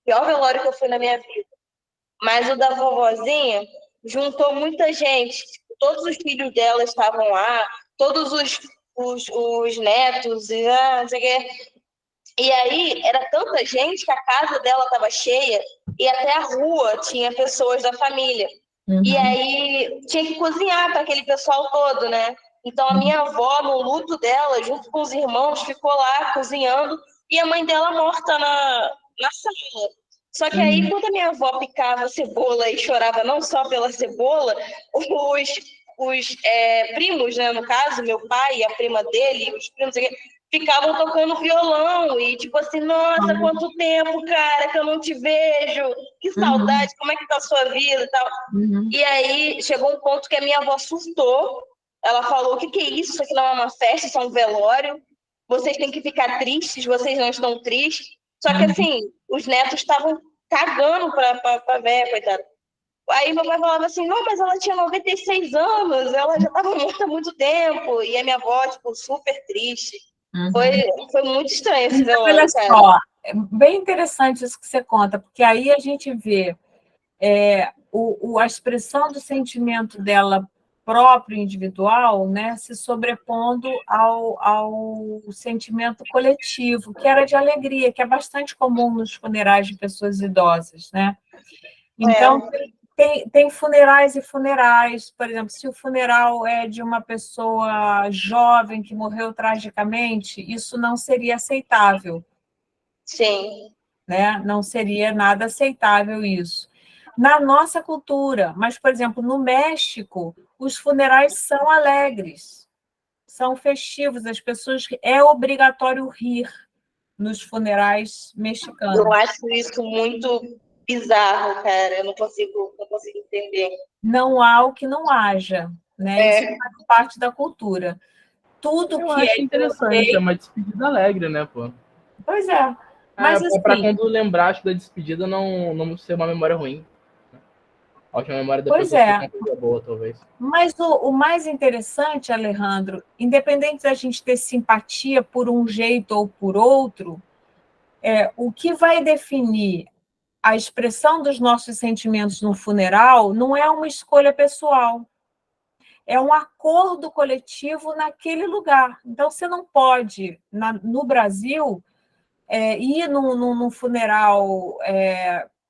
pior velório que eu fui na minha vida. Mas o da vovozinha juntou muita gente. Todos os filhos dela estavam lá, todos os netos, e, não sei o quê. E aí era tanta gente que a casa dela estava cheia e até a rua tinha pessoas da família. E Uhum. aí tinha que cozinhar para aquele pessoal todo, né? Então a minha avó, no luto dela, junto com os irmãos, ficou lá cozinhando e a mãe dela morta na sala. Só que aí, Uhum. quando a minha avó picava a cebola e chorava não só pela cebola, os primos, né, no caso, meu pai e a prima dele, os primos, ficavam tocando violão e tipo assim, nossa, quanto tempo, cara, que eu não te vejo, que Uhum. saudade, como é que tá a sua vida e tal. Uhum. E aí chegou um ponto que a minha avó surtou, ela falou, o que é isso? Isso aqui não é uma festa, isso é um velório, vocês têm que ficar tristes, vocês não estão tristes. Só que Uhum. assim, os netos estavam cagando pra véia, coitada. Aí meu pai falava assim, não, mas ela tinha 96 anos, ela já estava morta há muito tempo. E a minha avó, tipo, super triste. Foi, Uhum. foi muito estranho esse Mas olha velório, cara. só, é bem interessante isso que você conta, porque aí a gente vê a expressão do sentimento dela próprio, individual, né, se sobrepondo ao sentimento coletivo, que era de alegria, que é bastante comum nos funerais de pessoas idosas, né? Então, É, tem funerais e funerais. Por exemplo, se o funeral é de uma pessoa jovem que morreu tragicamente, isso não seria aceitável, sim. né? Não seria nada aceitável isso. Na nossa cultura, mas, por exemplo, no México, os funerais são alegres, são festivos, as pessoas é obrigatório rir nos funerais Eu mexicanos. acho isso muito bizarro, cara. Eu não consigo entender. Não há o que não haja, né? Isso É, faz parte da cultura. Tudo Eu que acho é de um interessante, é rei. uma despedida alegre, né, pô? Pois é, mas É pra assim, quando lembrar acho, da despedida não ser uma memória ruim. A última memória da pois pessoa fica é. uma coisa boa, talvez. Mas o mais interessante, Alejandro, independente da gente ter simpatia por um jeito ou por outro, o que vai definir a expressão dos nossos sentimentos no funeral não é uma escolha pessoal, é um acordo coletivo naquele lugar. Então, você não pode, no Brasil, ir num funeral,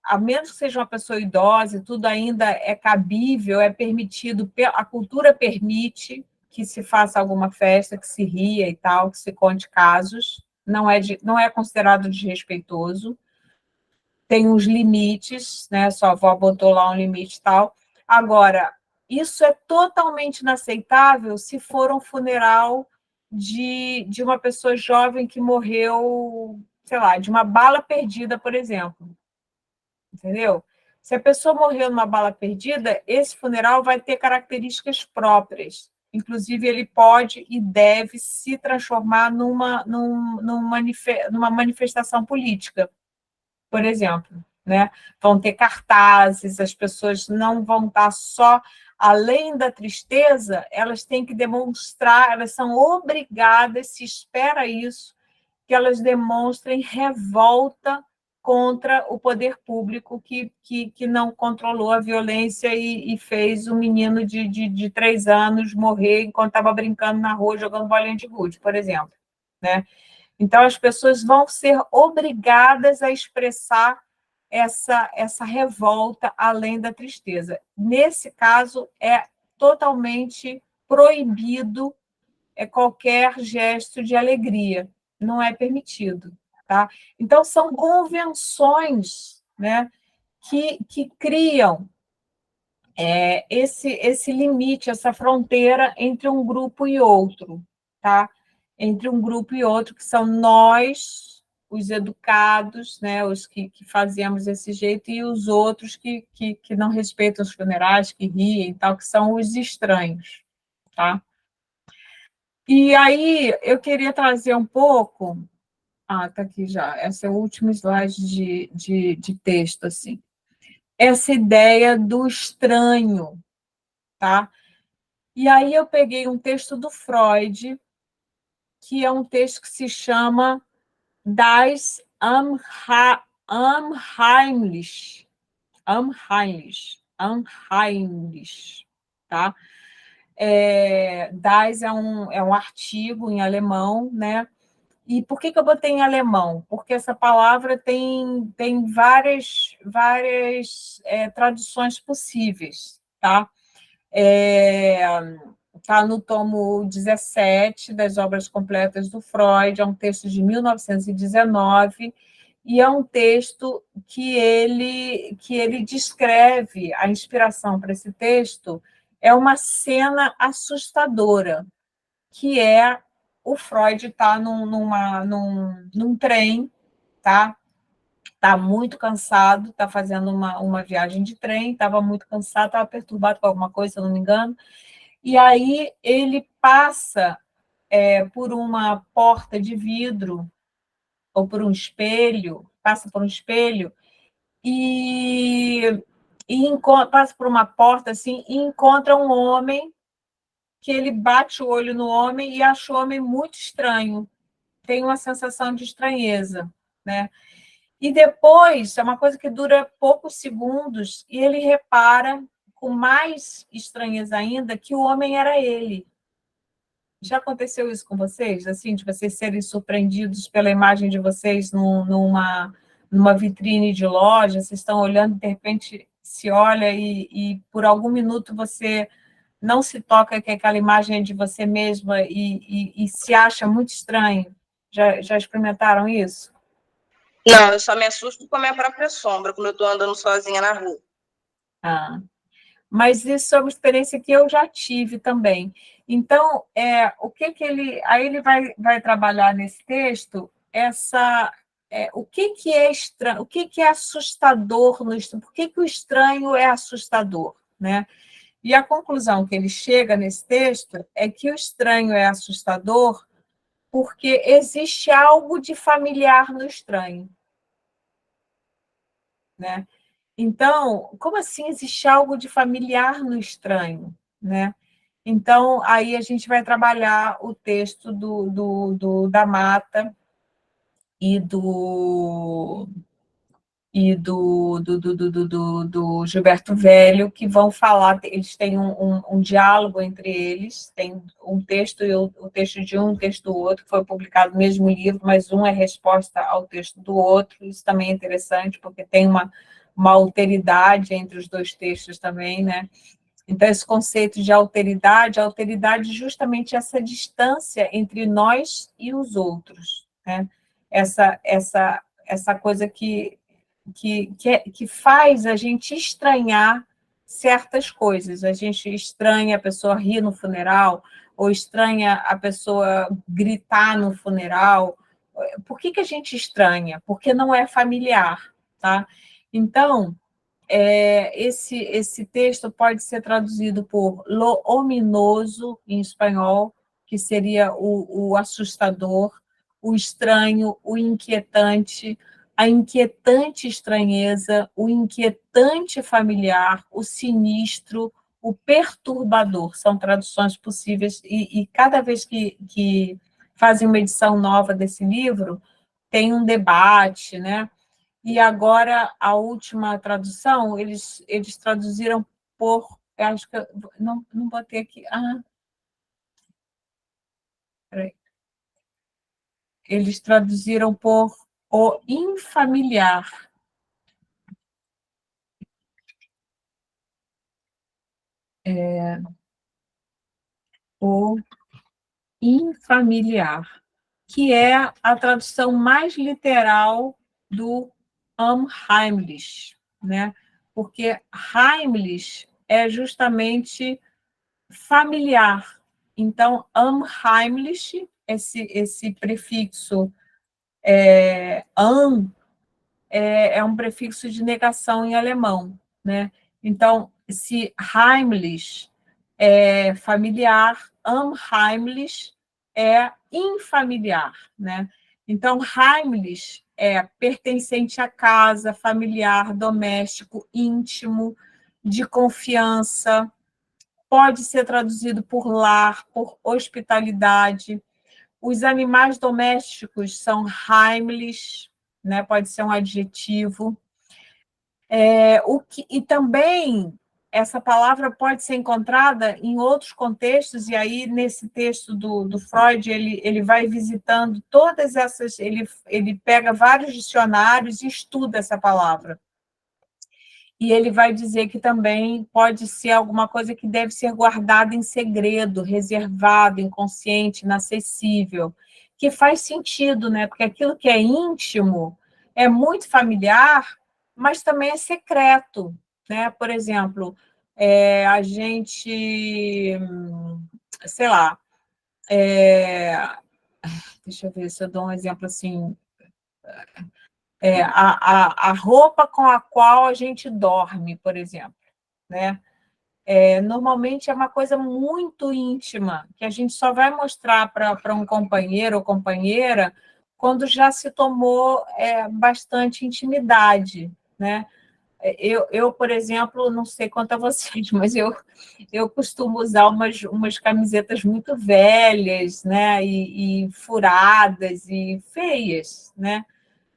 a menos que seja uma pessoa idosa, e tudo ainda é cabível, é permitido, a cultura permite que se faça alguma festa, que se ria e tal, que se conte casos, não é considerado desrespeitoso, tem uns limites, né? Sua avó botou lá um limite e tal. Agora, isso é totalmente inaceitável se for um funeral de uma pessoa jovem que morreu, sei lá, de uma bala perdida, por exemplo. Entendeu? Se a pessoa morreu numa bala perdida, esse funeral vai ter características próprias. Inclusive, ele pode e deve se transformar numa manifestação política, por exemplo, né? Vão ter cartazes, as pessoas não vão estar só além da tristeza, elas têm que demonstrar, elas são obrigadas, se espera isso, que elas demonstrem revolta contra o poder público que não controlou a violência e fez um menino de 3 anos morrer enquanto estava brincando na rua, jogando bolinha de gude, por exemplo. Né? Então, as pessoas vão ser obrigadas a expressar essa revolta além da tristeza. Nesse caso, é totalmente proibido qualquer gesto de alegria, não é permitido. Tá? Então, são convenções, né, que criam esse limite, essa fronteira entre um grupo e outro. Tá? Entre um grupo e outro, que são nós, os educados, né, os que fazemos desse jeito, e os outros que não respeitam os funerais, que riem, tal, que são os estranhos. Tá? E aí, eu queria trazer um pouco... está aqui já. Esse é o último slide de texto, assim. Essa ideia do estranho, tá? E aí eu peguei um texto do Freud, que é um texto que se chama Das Unheimlich. Unheimlich, tá? Das é um artigo em alemão, né? E por que eu botei em alemão? Porque essa palavra tem várias traduções possíveis, tá? Está no tomo 17 das Obras Completas do Freud, é um texto de 1919, e é um texto que ele descreve, a inspiração para esse texto é uma cena assustadora, que é o Freud está num trem, tá? Está muito cansado, está fazendo uma viagem de trem, estava muito cansado, estava perturbado com alguma coisa, se eu não me engano, e aí ele passa por uma porta de vidro, ou por um espelho, passa por um espelho, e passa por uma porta assim, e encontra um homem, que ele bate o olho no homem e acha o homem muito estranho, tem uma sensação de estranheza, né? E depois, é uma coisa que dura poucos segundos, e ele repara, com mais estranheza ainda, que o homem era ele. Já aconteceu isso com vocês? Assim, de vocês serem surpreendidos pela imagem de vocês numa vitrine de loja, vocês estão olhando, de repente se olha e por algum minuto você não se toca que aquela imagem é de você mesma e se acha muito estranho. Já experimentaram isso? Não, eu só me assusto com a minha própria sombra, quando eu estou andando sozinha na rua. Mas isso é uma experiência que eu já tive também. Então, o que ele... Aí ele vai trabalhar nesse texto o que é estranho, o que é assustador no estranho, por que o estranho é assustador, né? E a conclusão que ele chega nesse texto é que o estranho é assustador porque existe algo de familiar no estranho, né? Então, como assim existe algo de familiar no estranho, né? Então, aí a gente vai trabalhar o texto da Mata e do Gilberto Velho, que vão falar, eles têm um diálogo entre eles, tem um texto e o texto de um, o texto do outro, que foi publicado no mesmo livro, mas um é resposta ao texto do outro, isso também é interessante, porque tem uma alteridade entre os dois textos também, né? Então, esse conceito de alteridade, a alteridade é justamente essa distância entre nós e os outros, né? Essa coisa que faz a gente estranhar certas coisas. A gente estranha a pessoa rir no funeral, ou estranha a pessoa gritar no funeral. Por que a gente estranha? Porque não é familiar, tá? Então, esse texto pode ser traduzido por lo ominoso, em espanhol, que seria o assustador, o estranho, o inquietante, a inquietante estranheza, o inquietante familiar, o sinistro, o perturbador, são traduções possíveis, e cada vez que fazem uma edição nova desse livro, tem um debate, né? E agora, a última tradução, eles traduziram por... Eu acho que não botei aqui. Peraí. Eles traduziram por o infamiliar. O infamiliar, que é a tradução mais literal do Unheimlich, né? Porque Heimlich é justamente familiar. Então, Unheimlich, esse prefixo an, é um prefixo de negação em alemão, né? Então, se Heimlich é familiar, Unheimlich é infamiliar, né? Então, Heimlich é pertencente à casa, familiar, doméstico, íntimo, de confiança, pode ser traduzido por lar, por hospitalidade. Os animais domésticos são Heimlich, né? Pode ser um adjetivo. E também essa palavra pode ser encontrada em outros contextos, e aí, nesse texto do Freud, ele vai visitando todas essas, ele pega vários dicionários e estuda essa palavra. E ele vai dizer que também pode ser alguma coisa que deve ser guardada em segredo, reservado, inconsciente, inacessível, que faz sentido, né? Porque aquilo que é íntimo é muito familiar, mas também é secreto, né? Por exemplo, a gente, sei lá, deixa eu ver se eu dou um exemplo assim, a roupa com a qual a gente dorme, por exemplo, né? Normalmente é uma coisa muito íntima, que a gente só vai mostrar para um companheiro ou companheira quando já se tomou bastante intimidade, né? Por exemplo, não sei quanto a vocês, mas eu costumo usar umas camisetas muito velhas, né? E furadas e feias, né?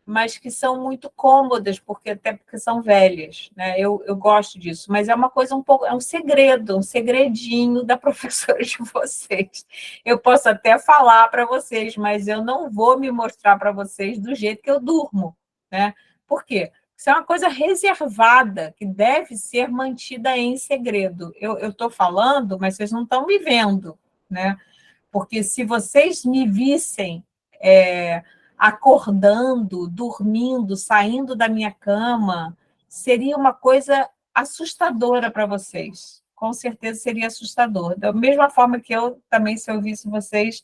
Mas que são muito cômodas, até porque são velhas, né? Eu gosto disso, mas é uma coisa um pouco, é um segredo, um segredinho da professora de vocês. Eu posso até falar para vocês, mas eu não vou me mostrar para vocês do jeito que eu durmo, né? Por quê? Isso é uma coisa reservada, que deve ser mantida em segredo. Eu estou falando, mas vocês não estão me vendo, né? Porque se vocês me vissem acordando, dormindo, saindo da minha cama, seria uma coisa assustadora para vocês. Com certeza seria assustador. Da mesma forma que eu também, se eu visse vocês,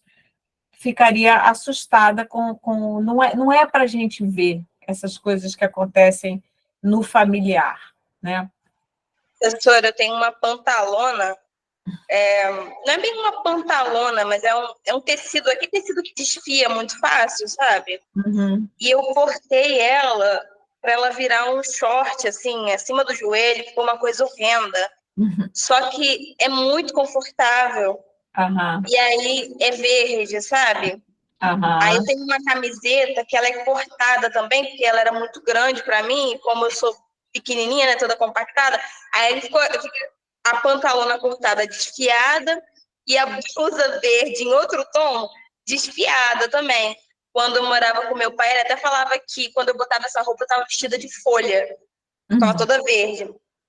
ficaria assustada com... Não é para a gente ver essas coisas que acontecem no familiar, né? Professora, eu tenho uma pantalona, não é bem uma pantalona, mas é um tecido, aquele tecido que desfia muito fácil, sabe? Uhum. E eu cortei ela para ela virar um short, assim, acima do joelho, ficou uma coisa horrenda. Uhum. Só que é muito confortável. Uhum. E aí é verde, sabe? Uhum. Aí eu tenho uma camiseta que ela é cortada também, porque ela era muito grande para mim, como eu sou pequenininha, né, toda compactada, aí ficou a pantalona cortada desfiada e a blusa verde em outro tom desfiada também. Quando eu morava com meu pai, ele até falava que quando eu botava essa roupa eu estava vestida de folha, ficava toda verde.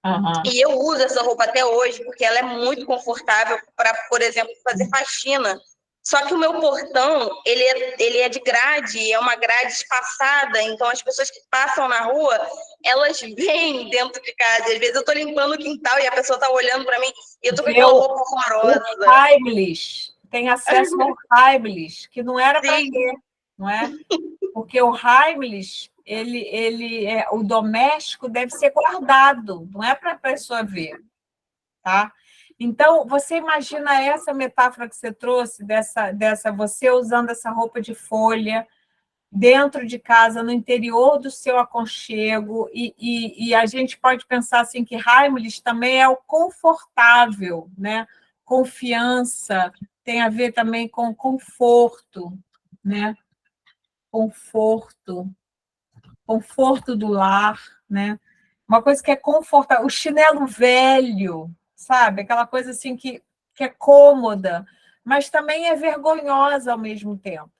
Uhum. E eu uso essa roupa até hoje, porque ela é muito confortável para, por exemplo, fazer faxina. Só que o meu portão, ele é de grade, é uma grade espaçada, então as pessoas que passam na rua, elas vêm dentro de casa. Às vezes eu estou limpando o quintal e a pessoa está olhando para mim e eu estou com aquela roupa horrorosa. O Heimlich, tem acesso ao Heimlich, que não era para ter, não é? Porque o Heimlich, o doméstico deve ser guardado, não é para a pessoa ver, tá? Então, você imagina essa metáfora que você trouxe, dessa você usando essa roupa de folha, dentro de casa, no interior do seu aconchego, e a gente pode pensar assim que Heimlich também é o confortável, né? Confiança, tem a ver também com conforto, né? Conforto, conforto do lar, né? Uma coisa que é confortável, o chinelo velho, sabe? Aquela coisa assim que é cômoda, mas também é vergonhosa ao mesmo tempo,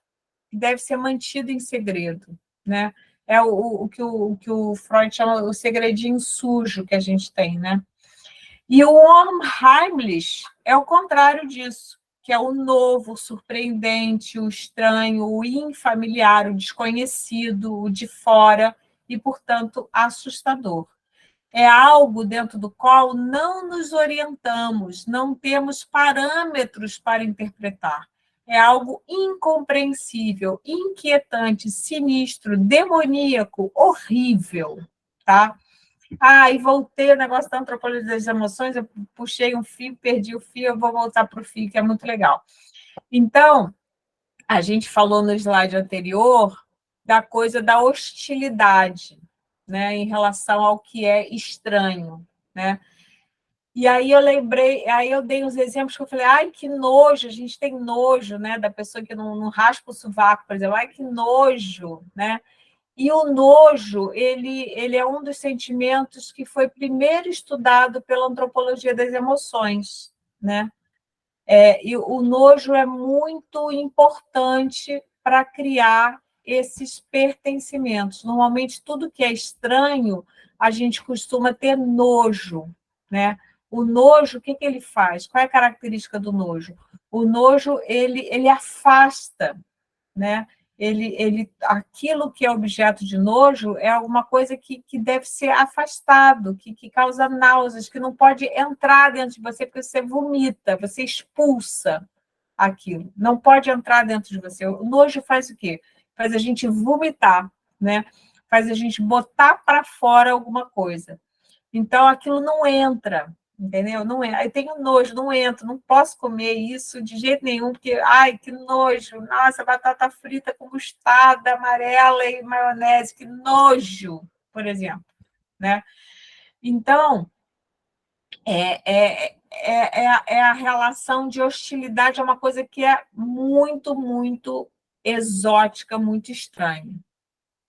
que deve ser mantido em segredo, né? É o que o Freud chama o segredinho sujo que a gente tem, né? E o Heimlich é o contrário disso, que é o novo, o surpreendente, o estranho, o infamiliar, o desconhecido, o de fora e, portanto, assustador. É algo dentro do qual não nos orientamos, não temos parâmetros para interpretar. É algo incompreensível, inquietante, sinistro, demoníaco, horrível, tá? Ah, e voltei o negócio da antropologia das emoções, eu puxei um fio, perdi o fio, eu vou voltar para o fio, que é muito legal. Então, a gente falou no slide anterior da coisa da hostilidade, né, em relação ao que é estranho, né? E aí eu lembrei, aí eu dei uns exemplos que eu falei, ai, que nojo, a gente tem nojo, né, da pessoa que não raspa o sovaco, por exemplo, ai, que nojo, né? E o nojo, ele é um dos sentimentos que foi primeiro estudado pela antropologia das emoções, né? E o nojo é muito importante para criar esses pertencimentos. Normalmente, tudo que é estranho, a gente costuma ter nojo, né? O nojo, o que ele faz? Qual é a característica do nojo? O nojo, ele afasta, né? Aquilo que é objeto de nojo é alguma coisa que deve ser afastado, que causa náuseas, que não pode entrar dentro de você, porque você vomita, você expulsa aquilo. Não pode entrar dentro de você. O nojo faz o quê? Faz a gente vomitar, né? Faz a gente botar para fora alguma coisa. Então, aquilo não entra, entendeu? Não é. Aí tenho nojo, não entro, não posso comer isso de jeito nenhum, porque, ai, que nojo, nossa, batata frita com mostarda amarela e maionese, que nojo, por exemplo, né? Então, é a relação de hostilidade, é uma coisa que é muito, muito exótica, muito estranha,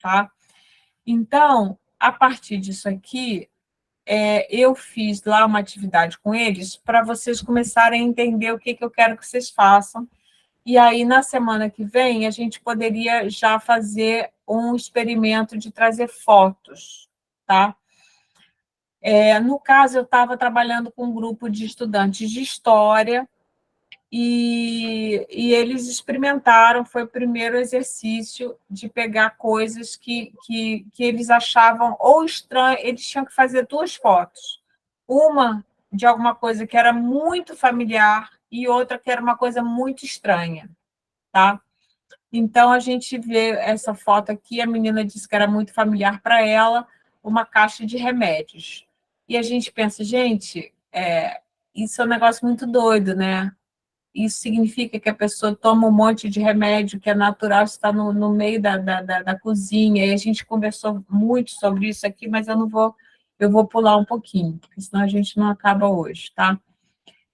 tá? Então, a partir disso aqui, eu fiz lá uma atividade com eles para vocês começarem a entender o que eu quero que vocês façam. E aí, na semana que vem, a gente poderia já fazer um experimento de trazer fotos, tá? No caso, eu estava trabalhando com um grupo de estudantes de história e eles experimentaram, foi o primeiro exercício de pegar coisas que eles achavam ou estranho, eles tinham que fazer duas fotos. Uma de alguma coisa que era muito familiar e outra que era uma coisa muito estranha, tá? Então, a gente vê essa foto aqui, a menina disse que era muito familiar para ela, uma caixa de remédios. E a gente pensa, gente, isso é um negócio muito doido, né? Isso significa que a pessoa toma um monte de remédio que é natural, está no meio da cozinha, e a gente conversou muito sobre isso aqui, mas eu vou pular um pouquinho, porque senão a gente não acaba hoje, tá?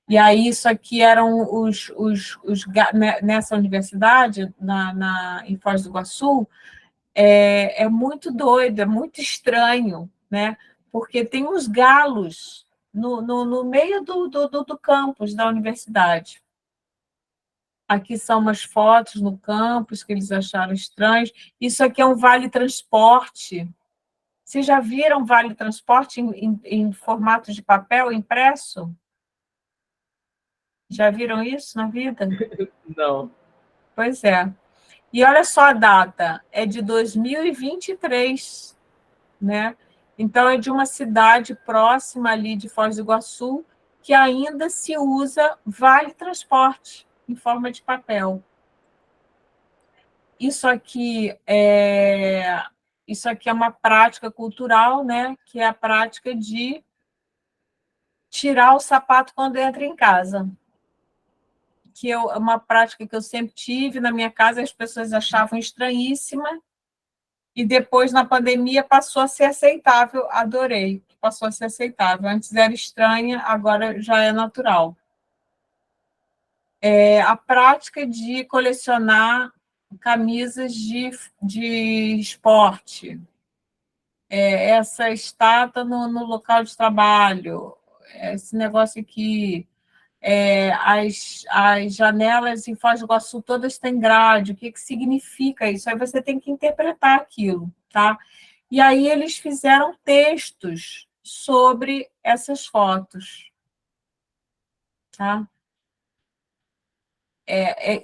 E aí, isso aqui eram nessa universidade, em Foz do Iguaçu, muito doido, é muito estranho, né? Porque tem uns galos no meio do campus da universidade. Aqui são umas fotos no campus que eles acharam estranhos. Isso aqui é um vale-transporte. Vocês já viram vale-transporte em formato de papel impresso? Já viram isso na vida? Não. Pois é. E olha só a data, é de 2023, né? Então, é de uma cidade próxima ali de Foz do Iguaçu que ainda se usa vale-transporte em forma de papel. Isso aqui é uma prática cultural, né? Que é a prática de tirar o sapato quando entra em casa. uma prática que eu sempre tive na minha casa, as pessoas achavam estranhíssima, e depois, na pandemia, passou a ser aceitável. Adorei, passou a ser aceitável. Antes era estranha, agora já é natural. A prática de colecionar camisas de esporte, essa estátua no local de trabalho, esse negócio aqui, as janelas em Foz do Iguaçu todas têm grade, o que significa isso? Aí você tem que interpretar aquilo, tá? E aí eles fizeram textos sobre essas fotos, tá?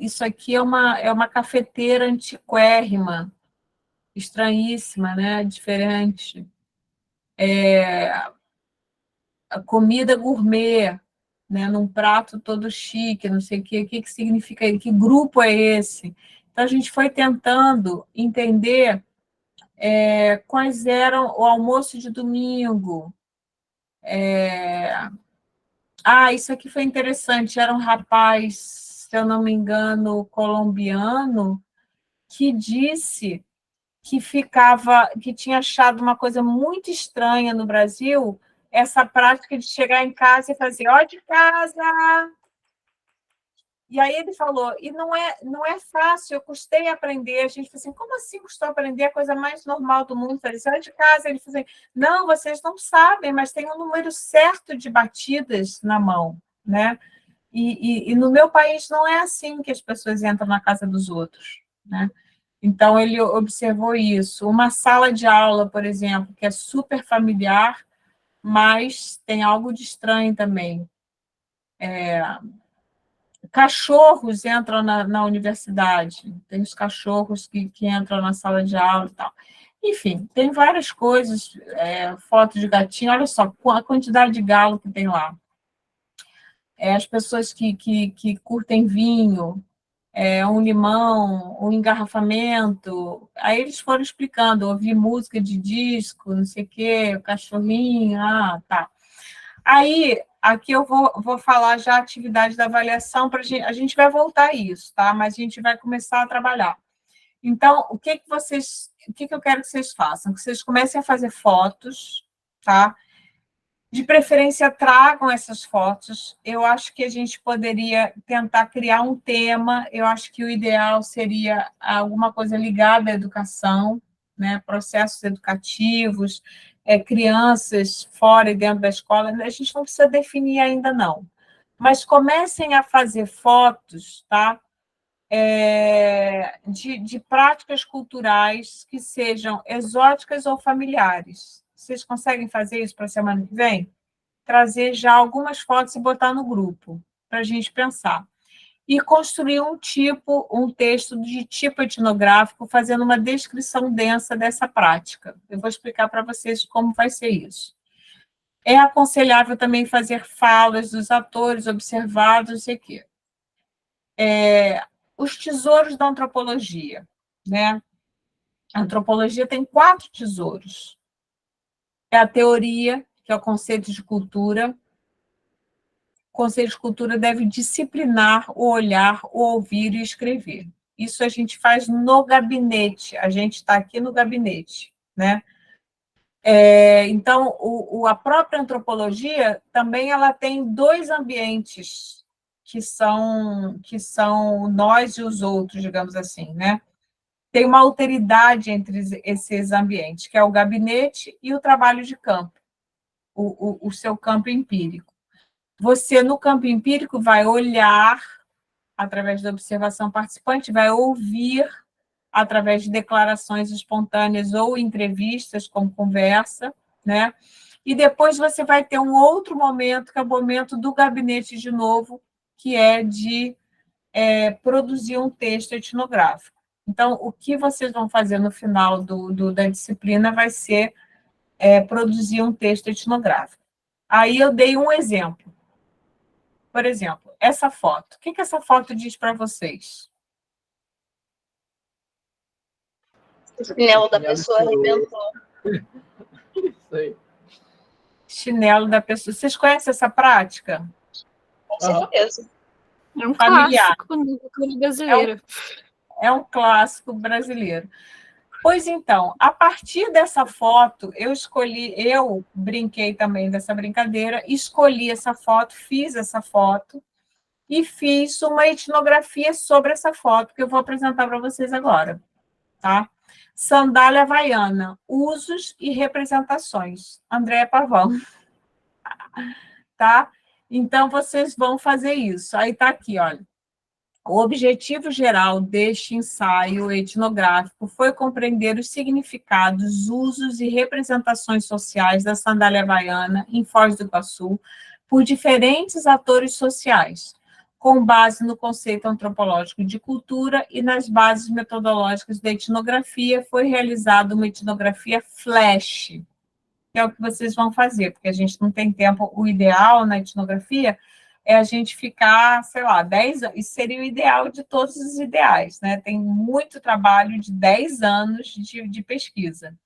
Isso aqui é uma cafeteira antiquérrima, estranhíssima, né? Diferente. A comida gourmet, né? Num prato todo chique, não sei o que significa, que grupo é esse? Então, a gente foi tentando entender quais eram o almoço de domingo. Isso aqui foi interessante, era um rapaz, se eu não me engano, colombiano, que disse que tinha achado uma coisa muito estranha no Brasil, essa prática de chegar em casa e fazer, ó de casa. E aí ele falou, e não é fácil, eu custei aprender. A gente falou assim, como assim custou aprender? A coisa mais normal do mundo. Falei, ó de casa. Ele falou assim, não, vocês não sabem, mas tem um número certo de batidas na mão, né? E no meu país não é assim que as pessoas entram na casa dos outros, né? Então, ele observou isso. Uma sala de aula, por exemplo, que é super familiar, mas tem algo de estranho também. Cachorros entram na universidade, tem os cachorros que entram na sala de aula e tal. Enfim, tem várias coisas, foto de gatinho, olha só a quantidade de galo que tem lá. As pessoas que curtem vinho, um limão, um engarrafamento. Aí eles foram explicando, ouvir música de disco, não sei o quê, o cachorrinho, tá. Aí, aqui eu vou falar já a atividade da avaliação, a gente vai voltar a isso, tá? Mas a gente vai começar a trabalhar. Então, o que eu quero que vocês façam? Que vocês comecem a fazer fotos, tá? De preferência, tragam essas fotos. Eu acho que a gente poderia tentar criar um tema. Eu acho que o ideal seria alguma coisa ligada à educação, né? Processos educativos, crianças fora e dentro da escola. A gente não precisa definir ainda, não. Mas comecem a fazer fotos, tá? De práticas culturais que sejam exóticas ou familiares. Vocês conseguem fazer isso para a semana que vem? Trazer já algumas fotos e botar no grupo, para a gente pensar. E construir um texto de tipo etnográfico, fazendo uma descrição densa dessa prática. Eu vou explicar para vocês como vai ser isso. É aconselhável também fazer falas dos atores observados e quê? Os tesouros da antropologia, né? A antropologia tem 4 tesouros. É a teoria, que é o conceito de cultura. O conceito de cultura deve disciplinar o olhar, o ouvir e escrever. Isso a gente faz no gabinete, a gente está aqui no gabinete, né? Então, a própria antropologia também ela tem 2 ambientes que são nós e os outros, digamos assim, né? Tem uma alteridade entre esses ambientes, que é o gabinete e o trabalho de campo, o seu campo empírico. Você, no campo empírico, vai olhar através da observação participante, vai ouvir através de declarações espontâneas ou entrevistas, como conversa, né? E depois você vai ter um outro momento, que é o momento do gabinete de novo, que é de produzir um texto etnográfico. Então, o que vocês vão fazer no final da disciplina vai ser produzir um texto etnográfico. Aí eu dei um exemplo. Por exemplo, essa foto. O que essa foto diz para vocês? O chinelo da pessoa arrebentou. Isso aí. Chinelo da pessoa. Vocês conhecem essa prática? Com certeza. É um familiar. clássico da cultura brasileira. É um clássico brasileiro. Pois então, a partir dessa foto, eu brinquei também dessa brincadeira, escolhi essa foto, fiz essa foto e fiz uma etnografia sobre essa foto que eu vou apresentar para vocês agora, tá? Sandália havaiana, usos e representações. Andréa Pavão, tá? Então, vocês vão fazer isso. Aí tá aqui, olha. O objetivo geral deste ensaio etnográfico foi compreender os significados, usos e representações sociais da sandália havaiana em Foz do Iguaçu por diferentes atores sociais, com base no conceito antropológico de cultura e nas bases metodológicas da etnografia, foi realizada uma etnografia flash, que é o que vocês vão fazer, porque a gente não tem tempo. O ideal na etnografia é a gente ficar, sei lá, 10 anos, isso seria o ideal de todos os ideais, né? Tem muito trabalho de 10 anos de pesquisa.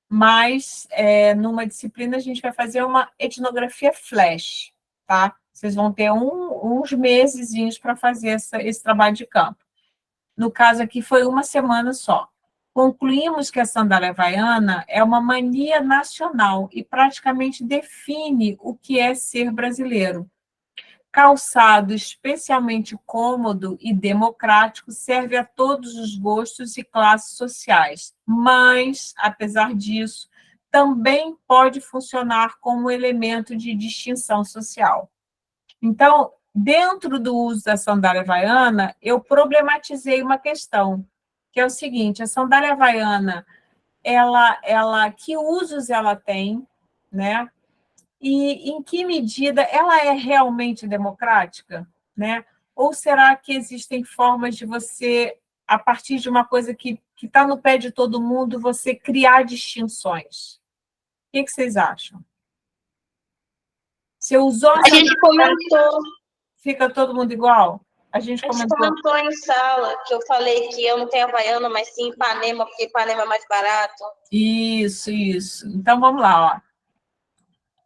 Mas, numa disciplina, a gente vai fazer uma etnografia flash, tá? Vocês vão ter uns mesezinhos para fazer esse trabalho de campo. No caso aqui, foi uma semana só. Concluímos que a sandália havaiana é uma mania nacional e praticamente define o que é ser brasileiro. Calçado especialmente cômodo e democrático serve a todos os gostos e classes sociais, mas, apesar disso, também pode funcionar como elemento de distinção social. Então, dentro do uso da sandália havaiana, eu problematizei uma questão, que é o seguinte: a sandália havaiana, que usos ela tem, né? E em que medida ela é realmente democrática, né? Ou será que existem formas de você, a partir de uma coisa que está no pé de todo mundo, você criar distinções? O que vocês acham? Você usou A gente comentou. Fica todo mundo igual? A gente comentou em sala que eu falei que eu não tenho Havaiana, mas sim Ipanema, porque Ipanema é mais barato. Isso. Então, vamos lá, ó.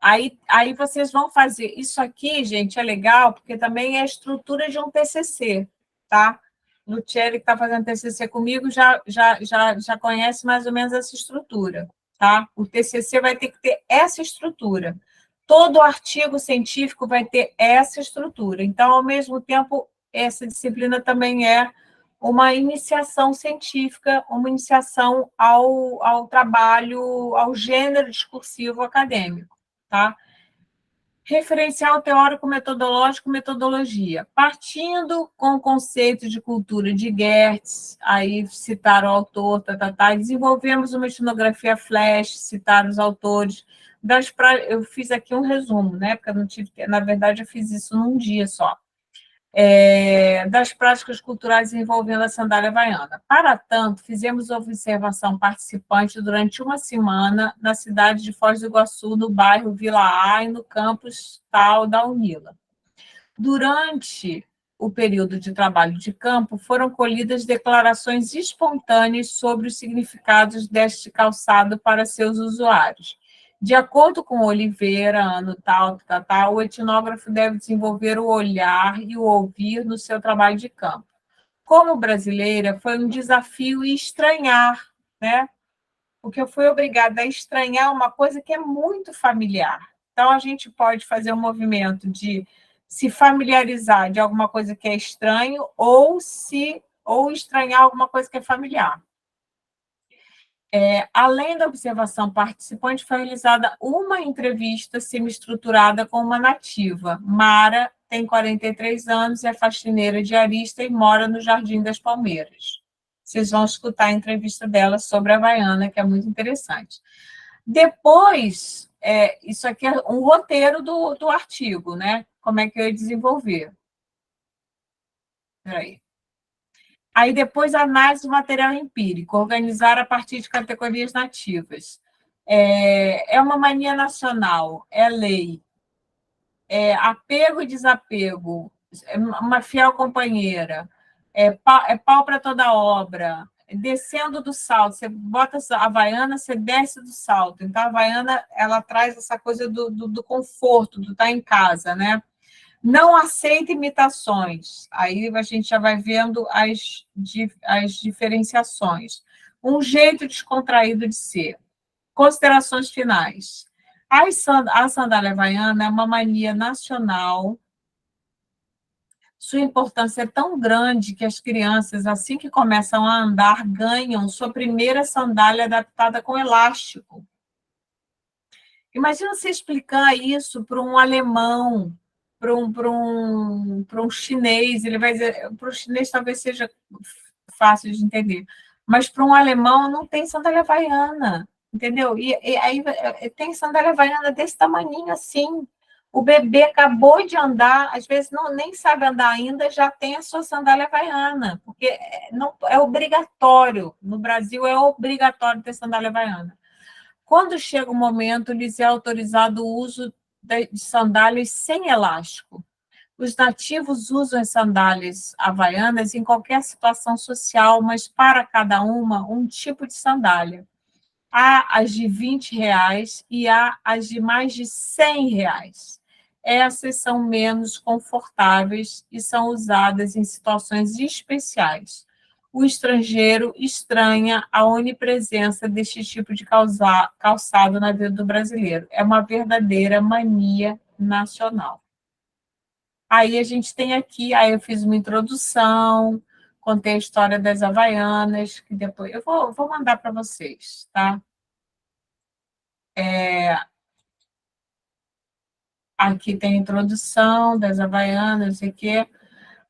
Aí vocês vão fazer. Isso aqui, gente, é legal, porque também é a estrutura de um TCC, tá? Luciele, que está fazendo TCC comigo, já conhece mais ou menos essa estrutura, tá? O TCC vai ter que ter essa estrutura. Todo artigo científico vai ter essa estrutura. Então, ao mesmo tempo, essa disciplina também é uma iniciação científica, uma iniciação ao trabalho, ao gênero discursivo acadêmico, tá? Referencial teórico, metodológico, metodologia. Partindo com o conceito de cultura de Gertz, aí citaram o autor, desenvolvemos uma etnografia flash, citaram os autores. Eu fiz aqui um resumo, né? Porque eu não tive, na verdade, eu fiz isso num dia só. Das práticas culturais envolvendo a sandália havaiana. Para tanto, fizemos observação participante durante uma semana na cidade de Foz do Iguaçu, no bairro Vila A e no campus tal da Unila. Durante o período de trabalho de campo, foram colhidas declarações espontâneas sobre os significados deste calçado para seus usuários. De acordo com Oliveira, ano tal, o etnógrafo deve desenvolver o olhar e o ouvir no seu trabalho de campo. Como brasileira, foi um desafio estranhar, né? Porque eu fui obrigada a estranhar uma coisa que é muito familiar. Então, a gente pode fazer um movimento de se familiarizar de alguma coisa que é estranho ou estranhar alguma coisa que é familiar. Além da observação participante, foi realizada uma entrevista semi-estruturada com uma nativa. Mara tem 43 anos, é faxineira diarista e mora no Jardim das Palmeiras. Vocês vão escutar a entrevista dela sobre a Havaiana, que é muito interessante. Depois, isso aqui é um roteiro do artigo, né? Como é que eu ia desenvolver? Espera aí. Aí, depois, análise do material empírico, organizar a partir de categorias nativas. É uma mania nacional, é lei. Apego e desapego, uma fiel companheira, pau para toda obra, descendo do salto, você bota a Havaiana, você desce do salto. Então, a Havaiana, ela traz essa coisa do conforto, do estar em casa, né? Não aceita imitações. Aí a gente já vai vendo as diferenciações. Um jeito descontraído de ser. Considerações finais. A sandália havaiana é uma mania nacional. Sua importância é tão grande que as crianças, assim que começam a andar, ganham sua primeira sandália adaptada com elástico. Imagina você explicar isso para um alemão, para um chinês, ele vai dizer, para o chinês talvez seja fácil de entender, mas para um alemão não tem sandália havaiana, entendeu? E aí tem sandália havaiana desse tamaninho assim. O bebê acabou de andar, às vezes não, nem sabe andar ainda, já tem a sua sandália havaiana, porque não, é obrigatório. No Brasil é obrigatório ter sandália havaiana. Quando chega o momento, lhes é autorizado o uso de sandálias sem elástico. Os nativos usam as sandálias havaianas em qualquer situação social, mas para cada uma, um tipo de sandália. Há as de R$ 20 e há as de mais de R$ 100. Essas são menos confortáveis e são usadas em situações especiais. O estrangeiro estranha a onipresença deste tipo de calçado na vida do brasileiro. É uma verdadeira mania nacional. Aí a gente tem aqui, aí eu fiz uma introdução, contei a história das Havaianas, que depois eu vou mandar para vocês, tá? Aqui tem a introdução das Havaianas, não sei o quê.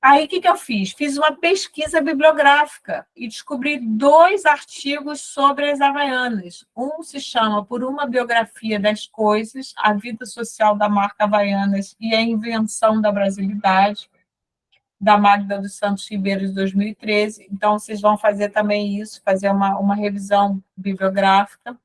Aí, o que eu fiz? Fiz uma pesquisa bibliográfica e descobri 2 artigos sobre as Havaianas. Um se chama Por uma Biografia das Coisas, a Vida Social da Marca Havaianas e a Invenção da Brasilidade, da Magda dos Santos Ribeiro, de 2013. Então, vocês vão fazer também isso, fazer uma revisão bibliográfica.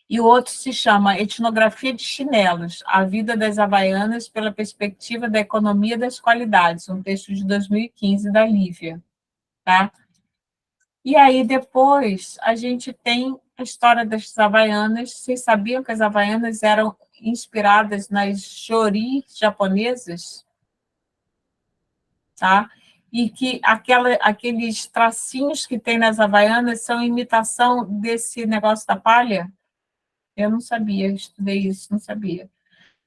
E o outro se chama Etnografia de Chinelos, a vida das Havaianas pela perspectiva da economia das qualidades, um texto de 2015 da Lívia. Tá? E aí, depois, a gente tem a história das Havaianas. Vocês sabiam que as Havaianas eram inspiradas nas shori japonesas? Tá? E que aqueles tracinhos que tem nas Havaianas são imitação desse negócio da palha? Eu não sabia, estudei isso, não sabia.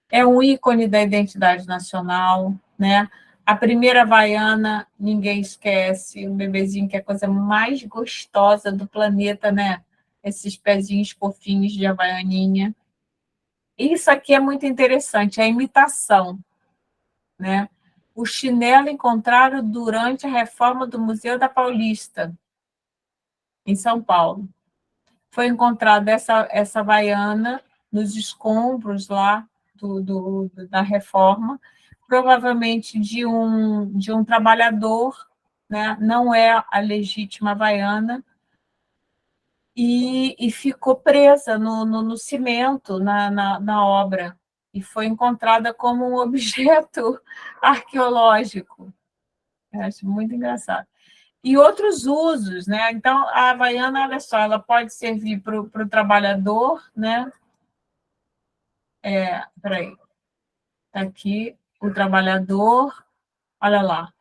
É um ícone da identidade nacional, né? A primeira Havaiana, ninguém esquece, um bebezinho que é a coisa mais gostosa do planeta, né? Esses pezinhos fofinhos de havaianinha. Isso aqui é muito interessante, a imitação, né? O chinelo encontrado durante a reforma do Museu da Paulista, em São Paulo. Foi encontrada essa havaiana nos escombros lá da reforma, provavelmente de um trabalhador, né? Não é a legítima havaiana, e ficou presa no cimento, na obra, e foi encontrada como um objeto arqueológico. Eu acho muito engraçado. E outros usos, né? Então, a havaiana, olha só, ela pode servir para o trabalhador, né? Peraí, está aqui o trabalhador, olha lá,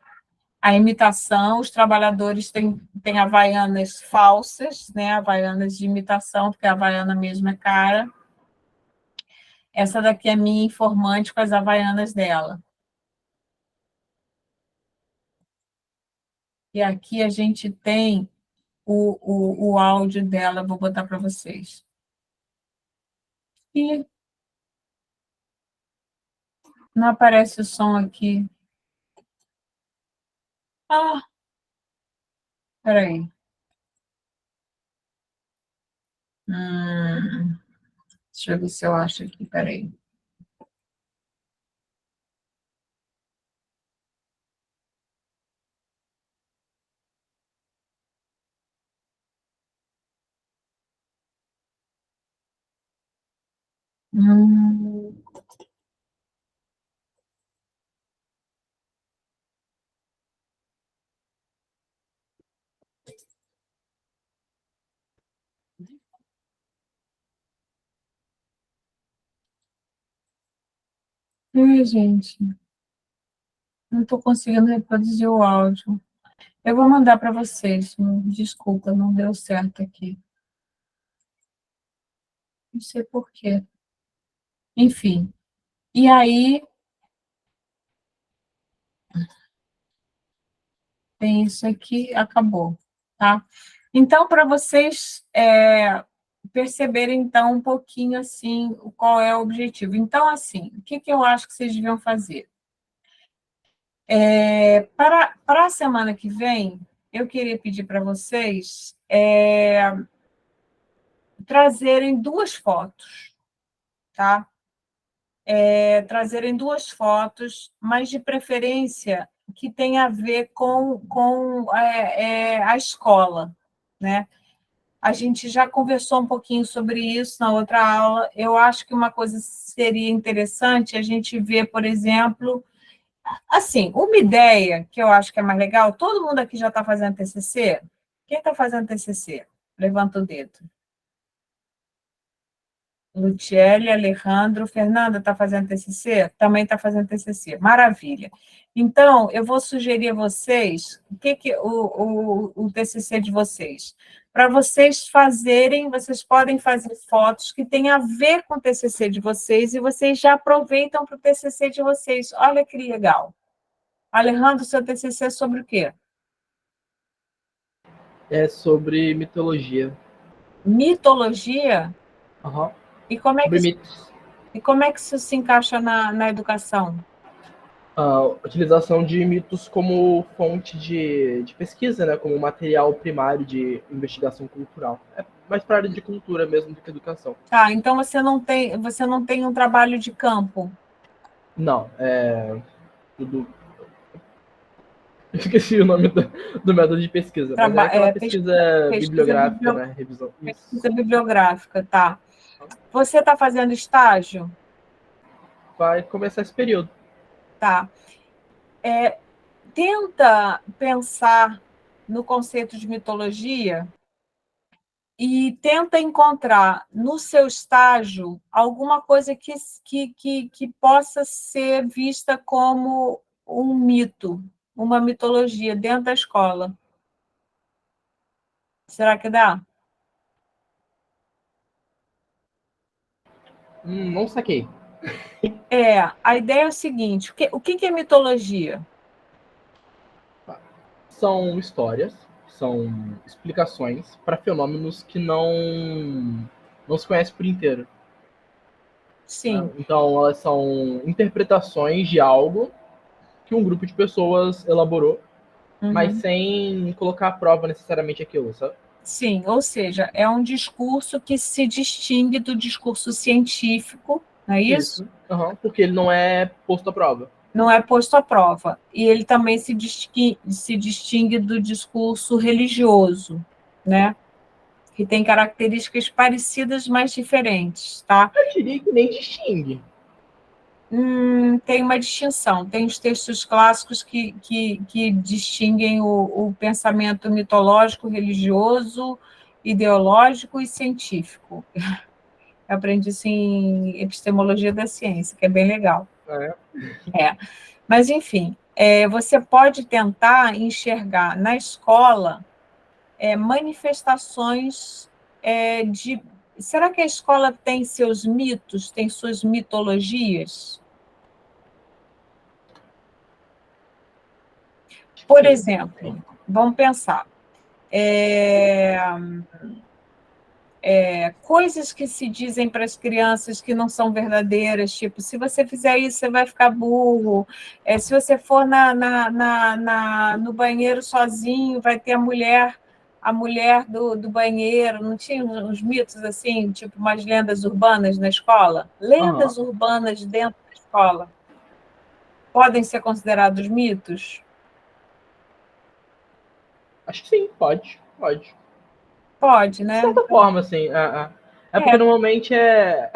a imitação, os trabalhadores têm havaianas falsas, né? Havaianas de imitação, porque a havaiana mesmo é cara. Essa daqui é minha informante com as havaianas dela. E aqui a gente tem o áudio dela, vou botar para vocês. E não aparece o som aqui. Ah, peraí. Hum, deixa eu ver se eu acho aqui, peraí. Hum, Ai, gente, não estou conseguindo reproduzir o áudio. Eu vou mandar para vocês. Desculpa, não deu certo aqui. Não sei por quê. Enfim. E aí, tem isso aqui, acabou, tá? Então, para vocês perceberem, então, um pouquinho, assim, qual é o objetivo. Então, assim, o que eu acho que vocês deviam fazer? Para a semana que vem, eu queria pedir para vocês trazerem 2 fotos, tá? Trazerem 2 fotos, mas de preferência que tenha a ver com a escola, né? A gente já conversou um pouquinho sobre isso na outra aula. Eu acho que uma coisa seria interessante a gente ver, por exemplo, assim, uma ideia que eu acho que é mais legal. Todo mundo aqui já está fazendo TCC? Quem está fazendo TCC? Levanta o dedo. Luciele, Alejandro, Fernanda está fazendo TCC? Também está fazendo TCC. Maravilha. Então, eu vou sugerir a vocês, o TCC de vocês? Para vocês fazerem, vocês podem fazer fotos que tenham a ver com o TCC de vocês e vocês já aproveitam para o TCC de vocês. Olha que legal. Alejandro, seu TCC é sobre o quê? É sobre mitologia. Mitologia? Aham. E como é que Sobre isso, mitos. e como é que isso se encaixa na educação? A utilização de mitos como fonte de pesquisa, né? Como material primário de investigação cultural. É mais para a área de cultura mesmo do que educação. Tá, então você não tem um trabalho de campo. Não, é tudo. Eu esqueci o nome do método de pesquisa, mas é aquela pesquisa bibliográfica, né? Revisão. Pesquisa bibliográfica, tá. Você está fazendo estágio? Vai começar esse período. Tá. Tenta pensar no conceito de mitologia e tenta encontrar no seu estágio alguma coisa que possa ser vista como um mito, uma mitologia dentro da escola. Será que dá? Não saquei. A ideia é o seguinte: o que é mitologia? São histórias, são explicações para fenômenos que não se conhece por inteiro. Sim. Então, elas são interpretações de algo que um grupo de pessoas elaborou, mas sem colocar à prova necessariamente aquilo, sabe? Sim, ou seja, é um discurso que se distingue do discurso científico, não é isso? Uhum, porque ele não é posto à prova. Não é posto à prova. E ele também se distingue do discurso religioso, né? Que tem características parecidas, mas diferentes, tá? Eu diria que nem distingue. Tem uma distinção. Tem os textos clássicos que distinguem o pensamento mitológico, religioso, ideológico e científico. Eu aprendi isso em epistemologia da ciência, que é bem legal. Mas, enfim, você pode tentar enxergar na escola manifestações de... Será que a escola tem seus mitos, tem suas mitologias? Por exemplo, vamos pensar. Coisas que se dizem para as crianças que não são verdadeiras, tipo, se você fizer isso, você vai ficar burro. Se você for no banheiro sozinho, vai ter a mulher do banheiro. Não tinha uns mitos assim, tipo umas lendas urbanas na escola? Lendas urbanas dentro da escola podem ser considerados mitos? Acho que sim, pode. Pode, De né? certa forma, assim. Porque normalmente é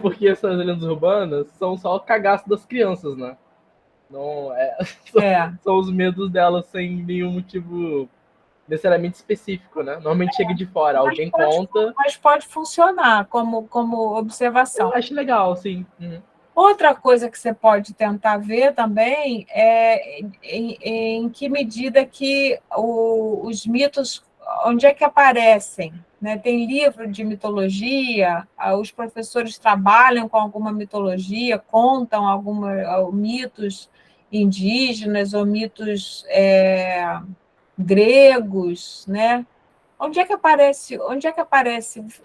porque essas lendas urbanas são só o cagaço das crianças, né? Não são os medos delas sem nenhum motivo necessariamente específico, né? Normalmente chega de fora, alguém conta. Mas pode funcionar como Eu observação. acho legal, sim. Uhum. Outra coisa que você pode tentar ver também é em que medida que os mitos, onde é que aparecem, né? Tem livro de mitologia, os professores trabalham com alguma mitologia, contam mitos indígenas ou mitos gregos, né? Onde é que aparece?